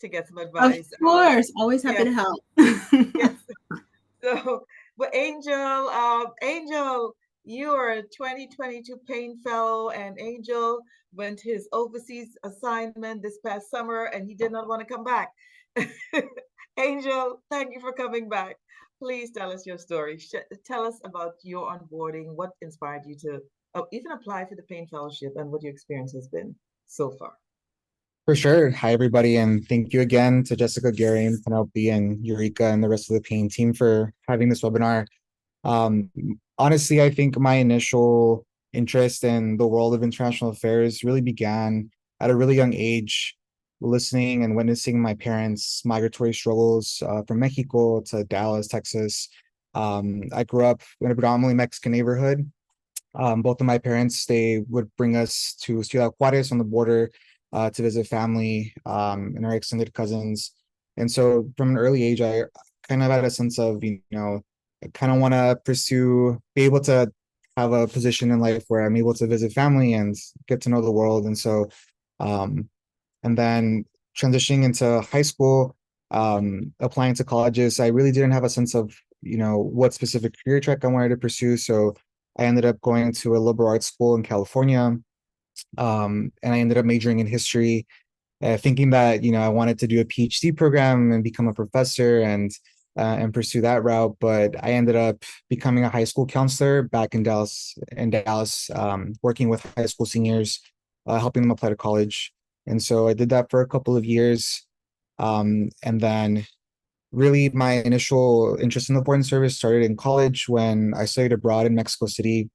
To get some Of advice. course, always happy Yes, to help. yes. So, but Angel, you are a 2022 Payne Fellow, and Angel went his overseas assignment this past summer, and he did not want to come back. Angel, thank you for coming back. Please tell us your story. Tell us about your onboarding, what inspired you to even apply for the Payne Fellowship, and what your experience has been so far. For sure. Hi, everybody, and thank you again to Jessica, Gary, and Penelope, and Eureka, and the rest of the Payne team for having this webinar. Um, Honestly, I think my initial interest in the world of international affairs really began at a really young age, listening and witnessing my parents' migratory struggles from Mexico to Dallas, Texas. I grew up in a predominantly Mexican neighborhood. Both of my parents, they would bring us to Ciudad Juarez on the border to visit family and our extended cousins. And so from an early age, I kind of had a sense of, I kind of want to be able to have a position in life where I'm able to visit family and get to know the world. And so, and then transitioning into high school, applying to colleges, I really didn't have a sense of, what specific career track I wanted to pursue. So I ended up going to a liberal arts school in California, and I ended up majoring in history, thinking that I wanted to do a PhD program and become a professor and pursue that route. But I ended up becoming a high school counselor back in Dallas, working with high school seniors, helping them apply to college. And so I did that for a couple of years, and then really my initial interest in the foreign service started in college when I studied abroad in Mexico City.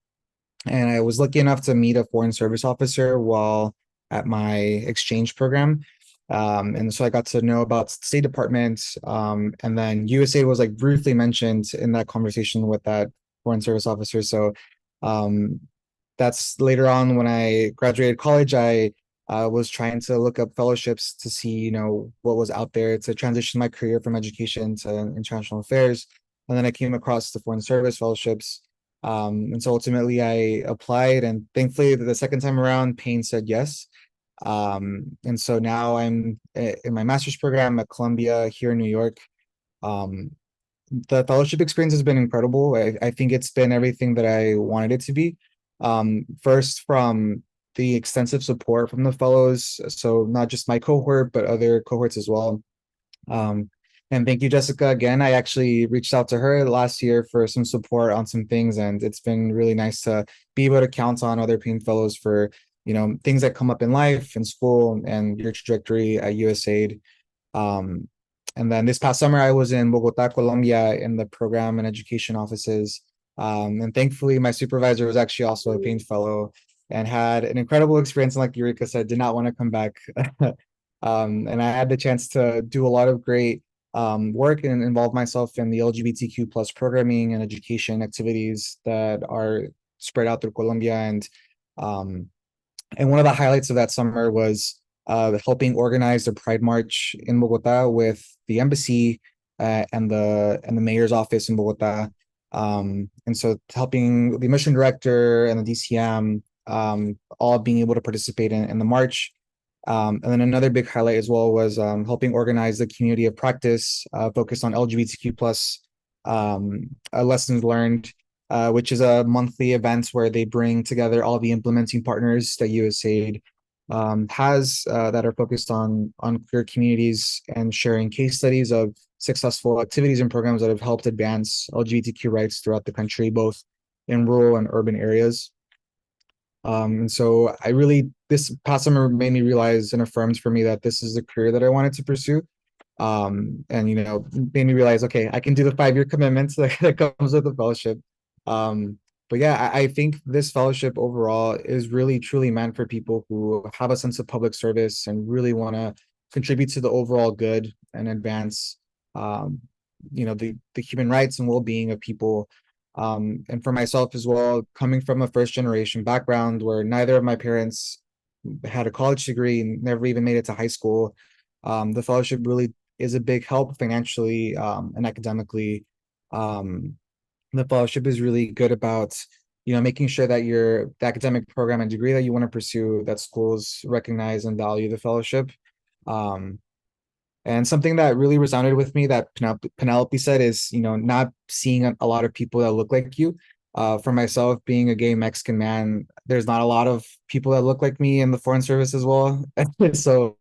And I was lucky enough to meet a foreign service officer while at my exchange program. And so I got to know about State Department. And then USAID was like briefly mentioned in that conversation with that foreign service officer. So that's later on when I graduated college, I was trying to look up fellowships to see, what was out there to transition my career from education to international affairs. And then I came across the foreign service fellowships. And so ultimately I applied, and thankfully the second time around, Payne said yes. And so now I'm in my master's program at Columbia here in New York. The fellowship experience has been incredible. I think it's been everything that I wanted it to be. First, from the extensive support from the fellows, so not just my cohort, but other cohorts as well. And thank you, Jessica, again. I actually reached out to her last year for some support on some things, and it's been really nice to be able to count on other Payne Fellows for, things that come up in life and school and your trajectory at USAID. And then this past summer, I was in Bogota, Colombia, in the program and education offices. And thankfully, my supervisor was actually also a Payne Fellow and had an incredible experience. And like Eureka said, did not want to come back. And I had the chance to do a lot of great work and involve myself in the LGBTQ plus programming and education activities that are spread out through Colombia. And one of the highlights of that summer was helping organize the Pride March in Bogota with the embassy and the mayor's office in Bogota. And so helping the mission director and the DCM all being able to participate in the march. And then another big highlight as well was helping organize the community of practice focused on LGBTQ plus lessons learned, which is a monthly event where they bring together all the implementing partners that USAID has that are focused on queer communities and sharing case studies of successful activities and programs that have helped advance LGBTQ rights throughout the country, both in rural and urban areas. And so this past summer made me realize and affirmed for me that this is the career that I wanted to pursue. And made me realize, okay, I can do the 5-year commitments that comes with the fellowship. But yeah, I think this fellowship overall is really truly meant for people who have a sense of public service and really want to contribute to the overall good and advance the human rights and well-being of people. And for myself as well, coming from a first generation background where neither of my parents had a college degree and never even made it to high school, the fellowship really is a big help financially and academically. The fellowship is really good about making sure that the academic program and degree that you want to pursue, that schools recognize and value the fellowship. And something that really resounded with me that Penelope said is, not seeing a lot of people that look like you. For myself, being a gay Mexican man, there's not a lot of people that look like me in the foreign service as well. So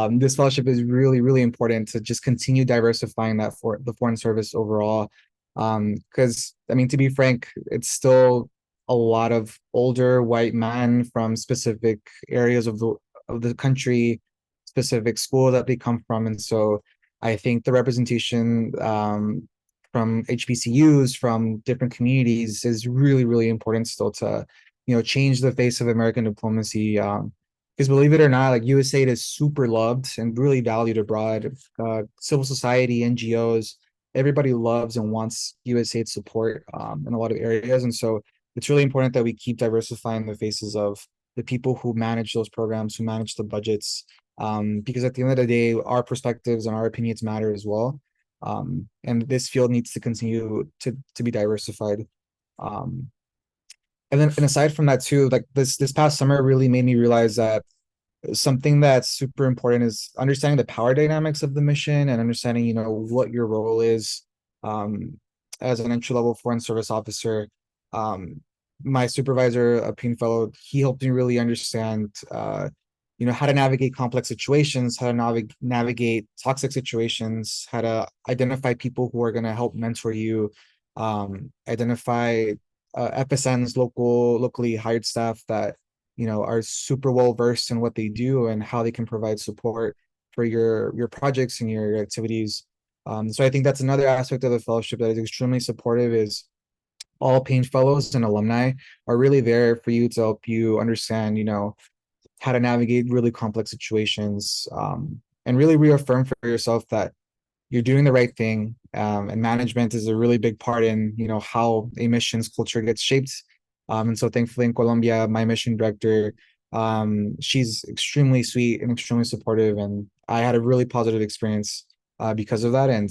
this fellowship is really, really important to just continue diversifying that for the foreign service overall. Because I mean, to be frank, it's still a lot of older white men from specific areas of the country, specific school that they come from, and so I think the representation from HBCUs from different communities is really, really important still to change the face of American diplomacy. Because believe it or not, like USAID is super loved and really valued abroad. Civil society, NGOs, everybody loves and wants USAID support in a lot of areas. And so it's really important that we keep diversifying the faces of the people who manage those programs, who manage the budgets, because at the end of the day, our perspectives and our opinions matter as well. And this field needs to continue to be diversified. And aside from that too, like this past summer really made me realize that something that's super important is understanding the power dynamics of the mission and understanding, what your role is as an entry-level foreign service officer. My supervisor, a Payne Fellow, he helped me really understand, how to navigate complex situations, how to navigate toxic situations, how to identify people who are going to help mentor you, identify FSNs, locally hired staff that are super well versed in what they do and how they can provide support for your projects and your activities. So I think that's another aspect of the fellowship that is extremely supportive. Is all Payne Fellows and alumni are really there for you to help you understand, how to navigate really complex situations, and really reaffirm for yourself that you're doing the right thing. And management is a really big part in, how a mission's culture gets shaped. And so thankfully in Colombia, my mission director, she's extremely sweet and extremely supportive. And I had a really positive experience because of that. And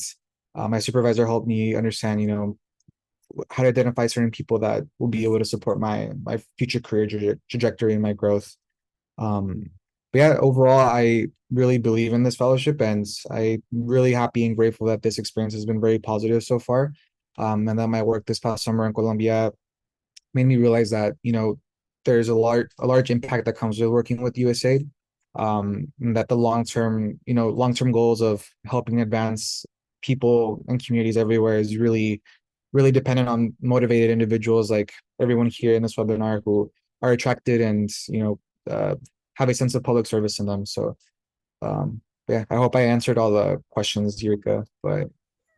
my supervisor helped me understand, how to identify certain people that will be able to support my future career trajectory and my growth. But yeah, overall, I really believe in this fellowship, and I'm really happy and grateful that this experience has been very positive so far. And that my work this past summer in Colombia made me realize that there's a large impact that comes with working with USAID. And that the long term goals of helping advance people and communities everywhere is really, really dependent on motivated individuals like everyone here in this webinar who are attracted and have a sense of public service in them. So yeah, I hope I answered all the questions, Eureka. But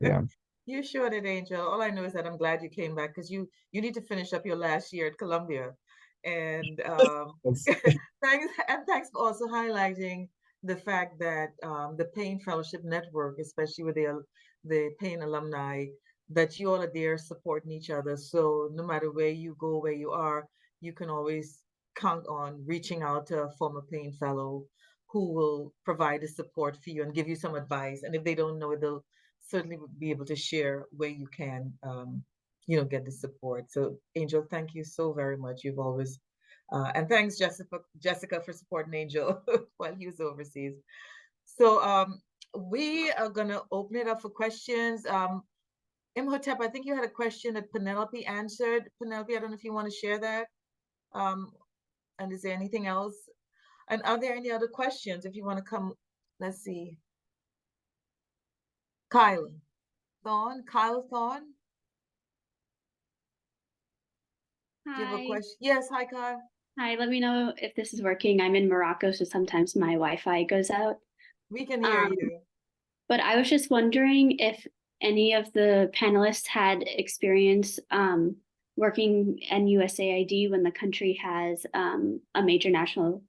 yeah. You sure did, Angel. All I know is that I'm glad you came back because you need to finish up your last year at Columbia. And thanks for also highlighting the fact that the Payne Fellowship Network, especially with the Payne alumni, that you all are there supporting each other. So no matter where you go, where you are, you can always count on reaching out to a former Payne Fellow who will provide the support for you and give you some advice. And if they don't know it, they'll certainly be able to share where you can, get the support. So, Angel, thank you so very much. You've always, and thanks, Jessica, for supporting Angel while he was overseas. So, we are gonna open it up for questions. Imhotep, I think you had a question that Penelope answered. Penelope, I don't know if you want to share that. And is there anything else? And are there any other questions? If you want to come, let's see. Kyle Thorne. Do you have a Hi. question? Yes, hi, Kyle. Hi, let me know if this is working. I'm in Morocco, so sometimes my Wi-Fi goes out. We can hear Um, you. but I was just wondering if any of the panelists had experience working in USAID when the country has a major natural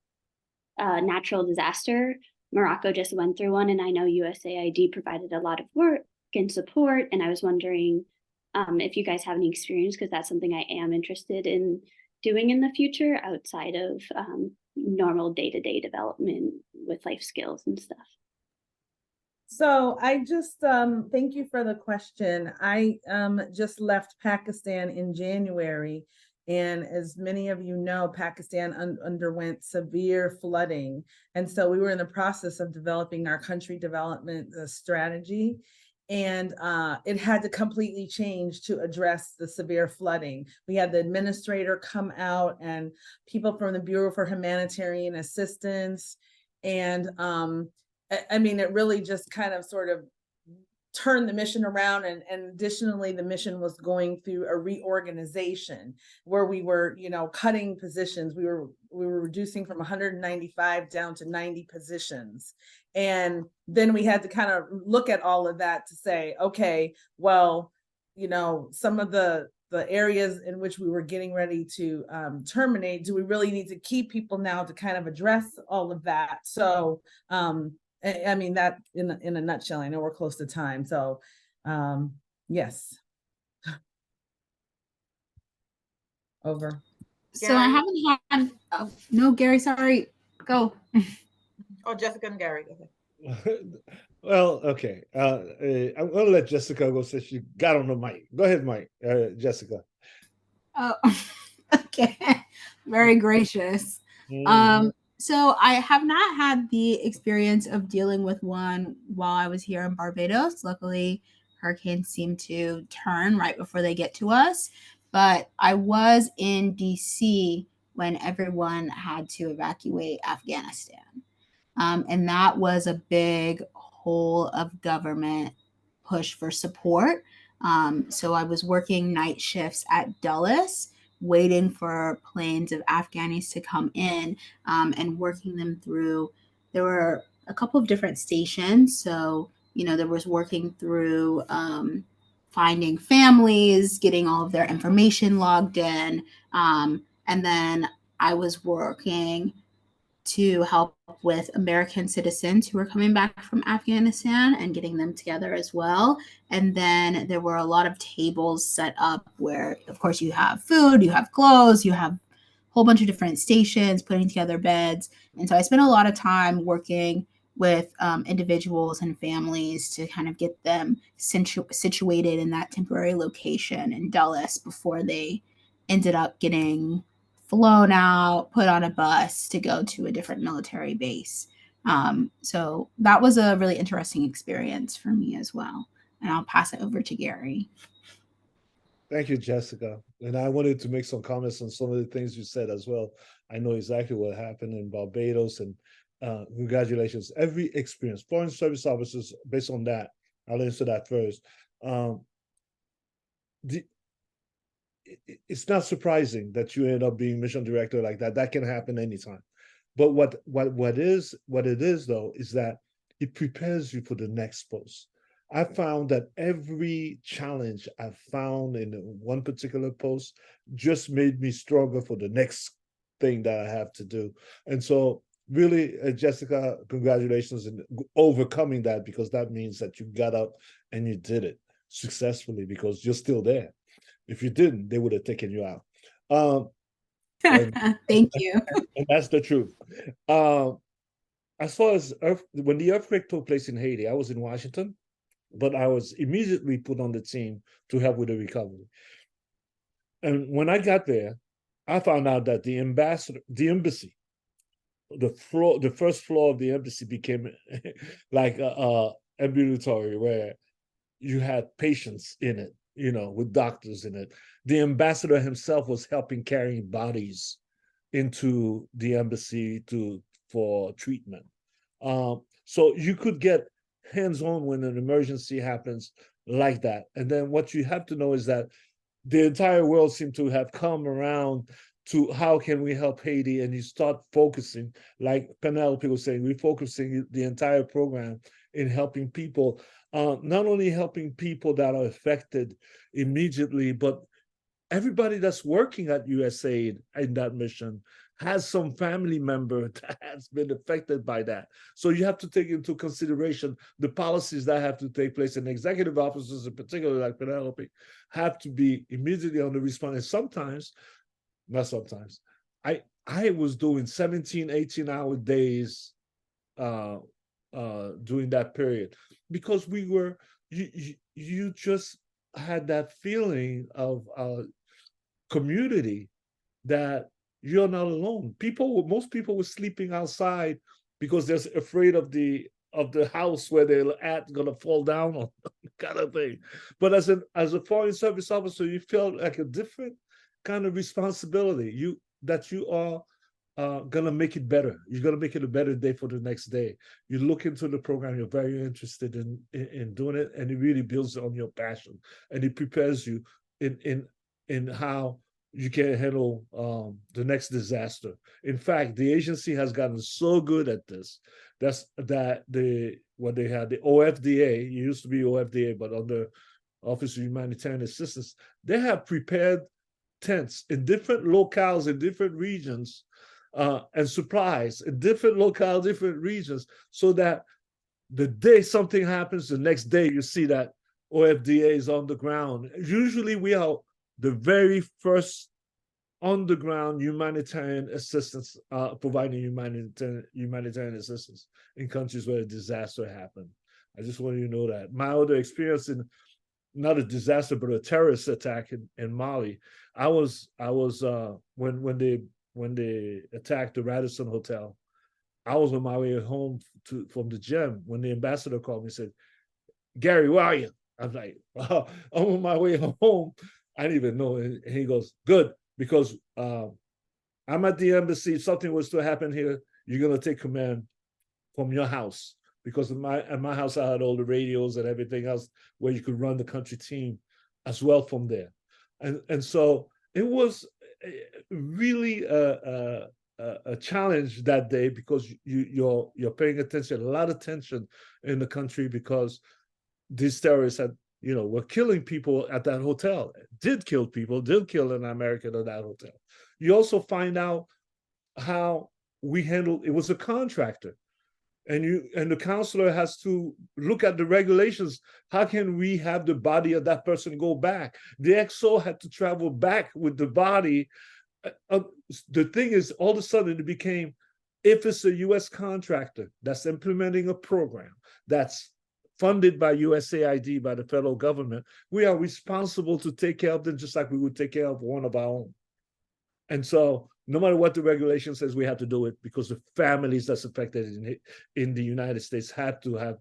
disaster. Morocco just went through one, and I know USAID provided a lot of work and support. And I was wondering if you guys have any experience, because that's something I am interested in doing in the future outside of normal day-to-day development with life skills and stuff. So I just thank you for the question. I just left Pakistan in January, and as many of you know, Pakistan underwent severe flooding, and so we were in the process of developing our country development strategy, and it had to completely change to address the severe flooding. We had the administrator come out and people from the Bureau for Humanitarian Assistance, and I mean, it really just kind of sort of turned the mission around, and additionally the mission was going through a reorganization where we were, you know, cutting positions. We were reducing from 195 down to 90 positions, and then we had to kind of look at all of that to say, okay, well, you know, some of the areas in which we were getting ready to terminate, do we really need to keep people now to kind of address all of that? So I mean, that in a nutshell. I know we're close to time, so yes. Over. So I haven't had, oh, no, Gary, sorry, go. Oh, Jessica and Gary. Okay. Well, okay. I'm gonna let Jessica go since she got on the mic. Go ahead, Mike. Jessica. Oh, okay. Very gracious. Mm. So I have not had the experience of dealing with one while I was here in Barbados. Luckily, hurricanes seem to turn right before they get to us. But I was in DC when everyone had to evacuate Afghanistan. And that was a big whole of government push for support. So I was working night shifts at Dulles, waiting for planes of Afghanis to come in and working them through. There were a couple of different stations. So, you know, there was working through finding families, getting all of their information logged in. And then I was working to help with American citizens who were coming back from Afghanistan and getting them together as well. And then there were a lot of tables set up where, of course, you have food, you have clothes, you have a whole bunch of different stations, putting together beds. And so I spent a lot of time working with individuals and families to kind of get them situated in that temporary location in Dulles before they ended up getting flown out, put on a bus to go to a different military base. So that was a really interesting experience for me as well. And I'll pass it over to Gary. Thank you, Jessica. And I wanted to make some comments on some of the things you said as well. I know exactly what happened in Barbados, and congratulations. Every experience, foreign service officers, based on that, I'll answer that first. It's not surprising that you end up being mission director like that. That can happen anytime. But what it is though is that it prepares you for the next post. I found that every challenge I found in one particular post just made me stronger for the next thing that I have to do. And so really, Jessica, congratulations in overcoming that, because that means that you got up and you did it successfully, because you're still there. If you didn't, they would have taken you out. Thank you. And that's the truth. As far as when the earthquake took place in Haiti, I was in Washington, but I was immediately put on the team to help with the recovery. And when I got there, I found out that the embassy, the first floor of the embassy became like a ambulatory where you had patients in it, you know, with doctors in it. The ambassador himself was helping carrying bodies into the embassy for treatment. So you could get hands-on when an emergency happens like that. And then what you have to know is that the entire world seemed to have come around to how can we help Haiti, and you start focusing, like Penelope was saying, we're focusing the entire program in helping people, not only helping people that are affected immediately, but everybody that's working at USAID in that mission has some family member that has been affected by that. So you have to take into consideration the policies that have to take place, and executive officers in particular, like Penelope, have to be immediately on the response. And sometimes, not sometimes, I was doing 17, 18-hour days during that period, because we were, you just had that feeling of community, that you're not alone. Most people were sleeping outside because they're afraid of the house where they're at gonna fall down on, kind of thing. But as a foreign service officer, you felt like a different kind of responsibility. You are gonna make it better. You're gonna make it a better day for the next day. You look into the program, you're very interested in doing it, and it really builds on your passion, and it prepares you in how you can handle the next disaster. In fact, the agency has gotten so good at this. When they had the OFDA, it used to be OFDA, but under Office of Humanitarian Assistance, they have prepared tents in different locales in different regions, and supplies in different locales, different regions, so that the day something happens, the next day you see that OFDA is on the ground. Usually we are the very first on-the-ground humanitarian assistance, providing humanitarian assistance in countries where a disaster happened. I just want you to know that. My other experience in, not a disaster, but a terrorist attack in Mali, I was when they attacked the Radisson Hotel, I was on my way home from the gym when the ambassador called me and said, "Gary, where are you?" I'm like, "Oh, I'm on my way home." I didn't even know. And he goes, "Good, because I'm at the embassy. If something was to happen here, you're gonna take command from your house, because at my house I had all the radios and everything else where you could run the country team as well from there." And so it was really a challenge that day, because you're paying attention, a lot of tension in the country, because these terrorists were killing people at that hotel, did kill an American at that hotel. You also find out how we handled, it was a contractor, and the counselor has to look at the regulations. How can we have the body of that person go back? The XO had to travel back with the body. The thing is, all of a sudden it became, if it's a US contractor that's implementing a program that's funded by USAID, by the federal government, we are responsible to take care of them just like we would take care of one of our own. And so no matter what the regulation says, we have to do it, because the families that's affected in the United States had to have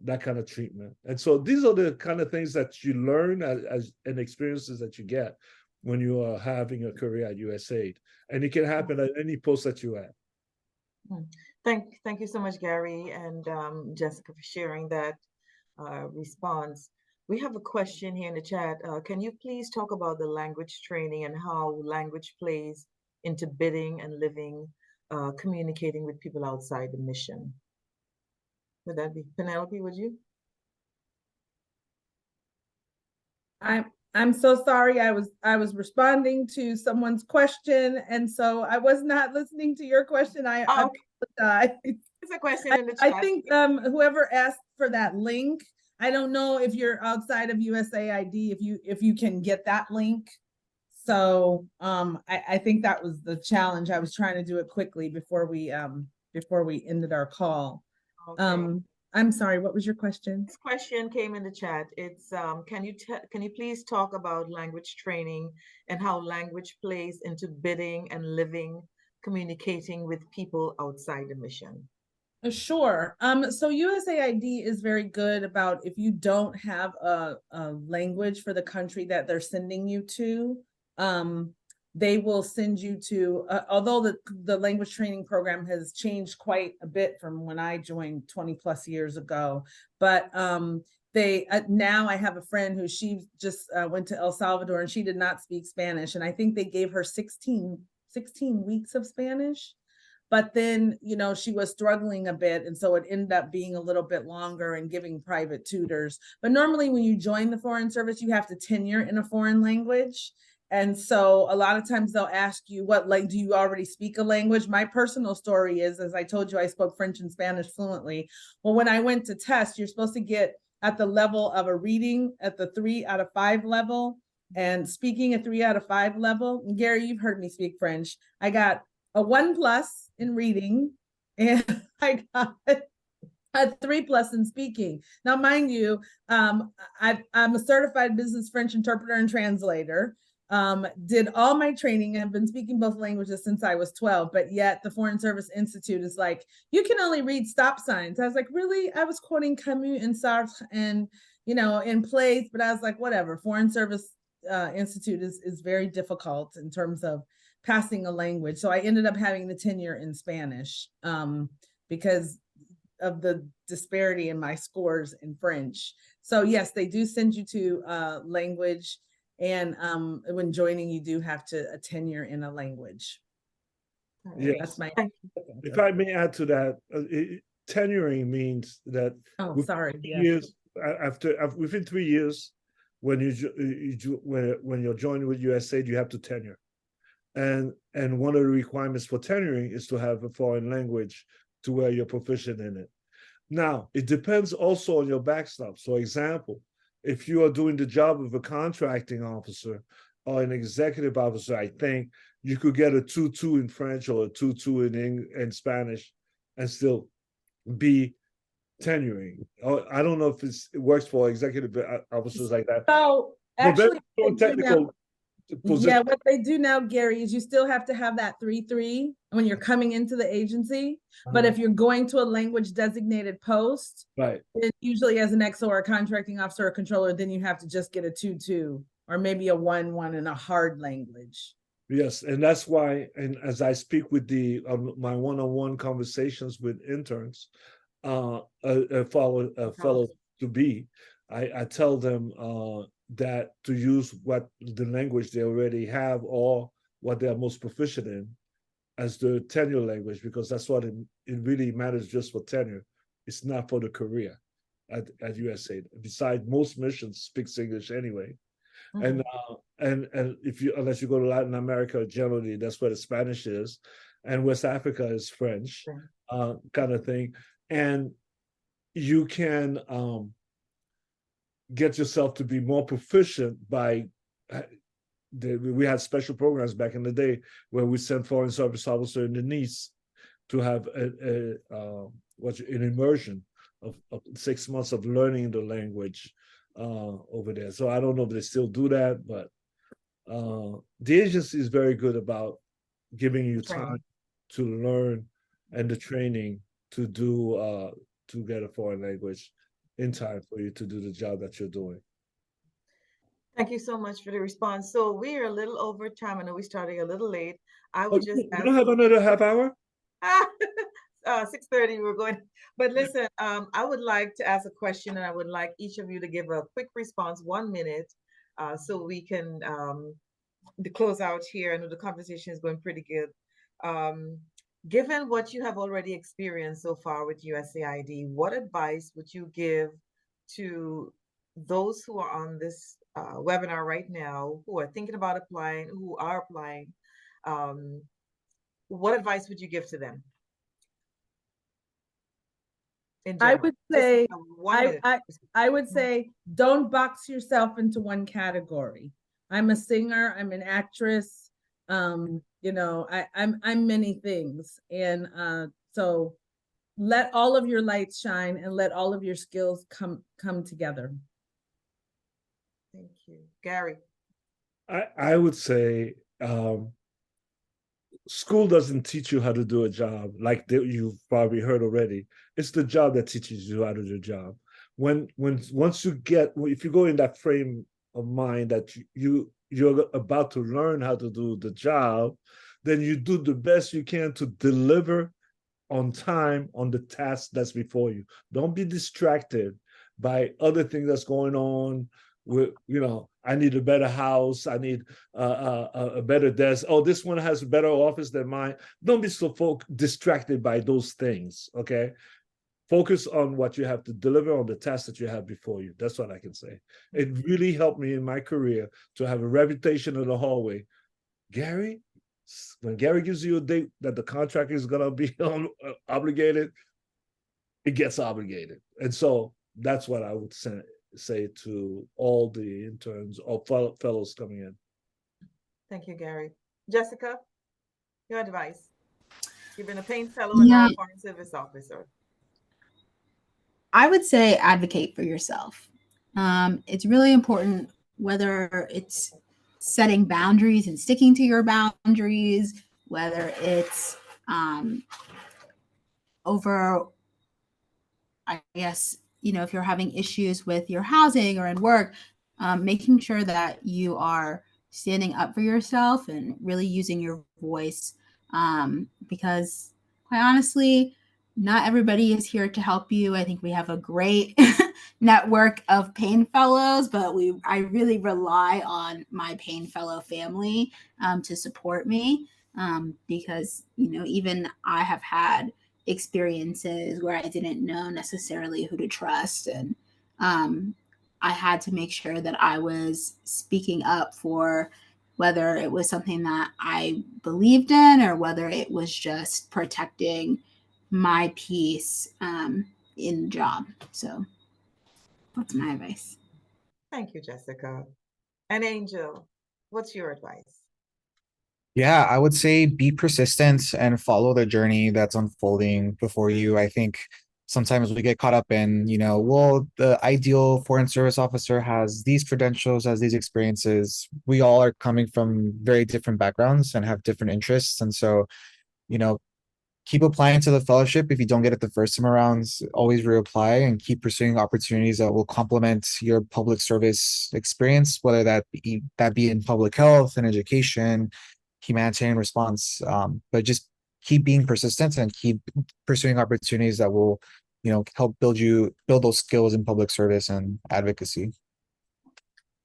that kind of treatment. And so these are the kind of things that you learn and experiences that you get when you are having a career at USAID. And it can happen at any post that you have. Thank you so much, Gary and Jessica, for sharing that response. We have a question here in the chat. Can you please talk about the language training and how language plays into bidding and living, communicating with people outside the mission? Would that be Penelope, would you? I'm so sorry. I was responding to someone's question, and so I was not listening to your question. I apologize. It's a question in the chat. I think whoever asked for that link, I don't know if you're outside of USAID, if you can get that link. So I think that was the challenge. I was trying to do it quickly before we ended our call. Okay. I'm sorry, what was your question? This question came in the chat. It's can you please talk about language training and how language plays into bidding and living, communicating with people outside the mission? Sure. So USAID is very good about, if you don't have a language for the country that they're sending you to, they will send you to, although the language training program has changed quite a bit from when I joined 20 plus years ago, but they now I have a friend who she just went to El Salvador and she did not speak Spanish. And I think they gave her 16 weeks of Spanish. But then, you know, she was struggling a bit. And so it ended up being a little bit longer and giving private tutors. But normally when you join the Foreign Service, you have to tenure in a foreign language. And so a lot of times they'll ask you, what, like, do you already speak a language? My personal story is, as I told you, I spoke French and Spanish fluently. Well, when I went to test, you're supposed to get at the level of a reading at the 3 out of 5 level and speaking a 3 out of 5 level. And Gary, you've heard me speak French. I got a 1+ in reading, and I got a 3+ in speaking. Now, mind you, I'm a certified business French interpreter and translator. Did all my training and have been speaking both languages since I was 12, but yet the Foreign Service Institute is like, you can only read stop signs. I was like, really? I was quoting Camus and Sartre and, you know, in plays, but I was like, whatever. Foreign Service Institute is very difficult in terms of passing a language. So I ended up having the tenure in Spanish because of the disparity in my scores in French. So yes, they do send you to language. And when joining, you do have to a tenure in a language. Yes. That's my. If I may add to that, tenuring means that years within 3 years, when when you're joining with USAID, you have to tenure, and one of the requirements for tenuring is to have a foreign language to where you're proficient in it. Now, it depends also on your backstop. So, example, if you are doing the job of a contracting officer or an executive officer, I think you could get a 2-2 in French or a 2-2 in Spanish and still be tenuring. I don't know if it works for executive officers like that. So actually, technical. Yeah, what they do now, Gary, is you still have to have that 3-3 when you're coming into the agency. But if you're going to a language designated post, right, then usually as an XO or a contracting officer or controller, then you have to just get a 2-2 or maybe a 1-1 in a hard language. Yes, and that's why, and as I speak with my one-on-one conversations with interns, a fellow to be, I tell them that to use what the language they already have or what they are most proficient in as the tenure language, because that's what it really matters just for tenure. It's not for the career at USAID. Besides, most missions speaks English anyway. Mm-hmm. And if you, unless you go to Latin America, generally that's where the Spanish is, and West Africa is French, kind of thing. And you can get yourself to be more proficient by. We had special programs back in the day where we sent foreign service officer in the Nice to have an immersion of 6 months of learning the language over there. So I don't know if they still do that, but the agency is very good about giving you time to learn and the training to do to get a foreign language in time for you to do the job that you're doing. Thank you so much for the response. So we are a little over time. I know we're starting a little late. I would just you don't have another half hour? 6:30 we're going. But listen, I would like to ask a question, and I would like each of you to give a quick response, 1 minute, so we can close out here. I know the conversation is going pretty good. Given what you have already experienced so far with USAID, what advice would you give to those who are on this webinar right now, who are thinking about applying, who are applying? What advice would you give to them? I would say, I would say, don't box yourself into one category. I'm a singer, I'm an actress, you know, I'm many things. And so let all of your lights shine and let all of your skills come together. Thank you. Gary. I would say school doesn't teach you how to do a job like you've probably heard already. It's the job that teaches you how to do the job. Once you get, if you go in that frame of mind that you're about to learn how to do the job, then you do the best you can to deliver on time on the task that's before you. Don't be distracted by other things that's going on. With, I need a better house. I need a better desk. Oh, this one has a better office than mine. Don't be so distracted by those things. Okay, focus on what you have to deliver on the task that you have before you. That's what I can say. It really helped me in my career to have a reputation in the hallway. Gary, when Gary gives you a date that the contract is going to be obligated, it gets obligated. And so that's what I would say to all the interns or fellows coming in. Thank you, Gary. Jessica, your advice. You've been a Payne Fellow and now a Foreign Service Officer. I would say advocate for yourself. It's really important, whether it's setting boundaries and sticking to your boundaries, whether it's over, I guess, if you're having issues with your housing or in work, making sure that you are standing up for yourself and really using your voice, because quite honestly, not everybody is here to help you. I think we have a great network of Payne Fellows, but I really rely on my Payne Fellow family to support me, because even I have had experiences where I didn't know necessarily who to trust, and I had to make sure that I was speaking up for whether it was something that I believed in or whether it was just protecting my peace in the job. So that's my advice. Thank you, Jessica. And Angel, what's your advice? Yeah, I would say be persistent and follow the journey that's unfolding before you. I think sometimes we get caught up in, well, the ideal foreign service officer has these credentials, has these experiences. We all are coming from very different backgrounds and have different interests. And so, keep applying to the fellowship. If you don't get it the first time around, always reapply and keep pursuing opportunities that will complement your public service experience, whether that be in public health and education, humanitarian response. But just keep being persistent and keep pursuing opportunities that will, help build those skills in public service and advocacy.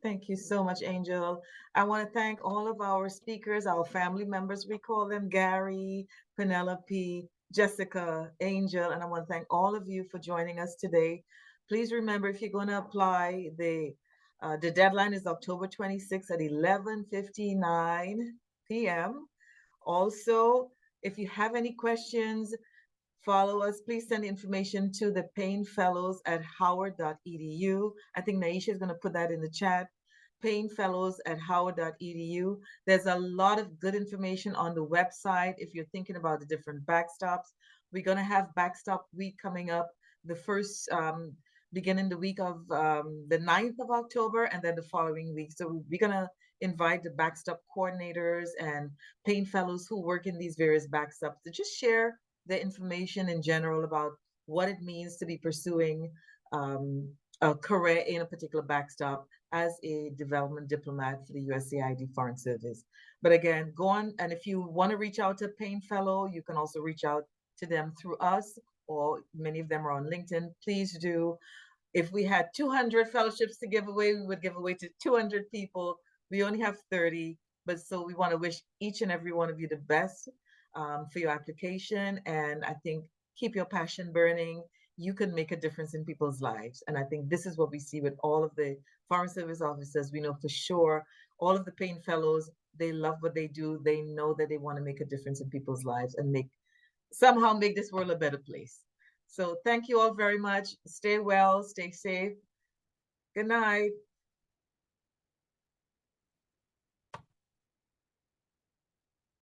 Thank you so much, Angel. I want to thank all of our speakers, our family members, we call them, Gary, Penelope, Jessica, Angel, and I want to thank all of you for joining us today. Please remember, if you're going to apply, the deadline is October 26th at 11:59 p.m. Also, if you have any questions, follow us. Please send information to the Payne Fellows at howard.edu. I think Naisha is going to put that in the chat. Payne Fellows at howard.edu. There's a lot of good information on the website if you're thinking about the different backstops. We're going to have backstop week coming up, the first beginning the week of the 9th of October and then the following week. So we're going to invite the backstop coordinators and Payne Fellows who work in these various backstops to just share the information in general about what it means to be pursuing a career in a particular backstop as a development diplomat for the USAID Foreign Service. But again, go on, and if you want to reach out to Payne Fellow, you can also reach out to them through us, or many of them are on LinkedIn. Please do. If we had 200 fellowships to give away, we would give away to 200 people. We only have 30, but so we want to wish each and every one of you the best for your application. And I think keep your passion burning. You can make a difference in people's lives. And I think this is what we see with all of the Foreign Service officers. We know for sure all of the Payne Fellows, they love what they do. They know that they want to make a difference in people's lives and somehow make this world a better place. So thank you all very much. Stay well, stay safe. Good night.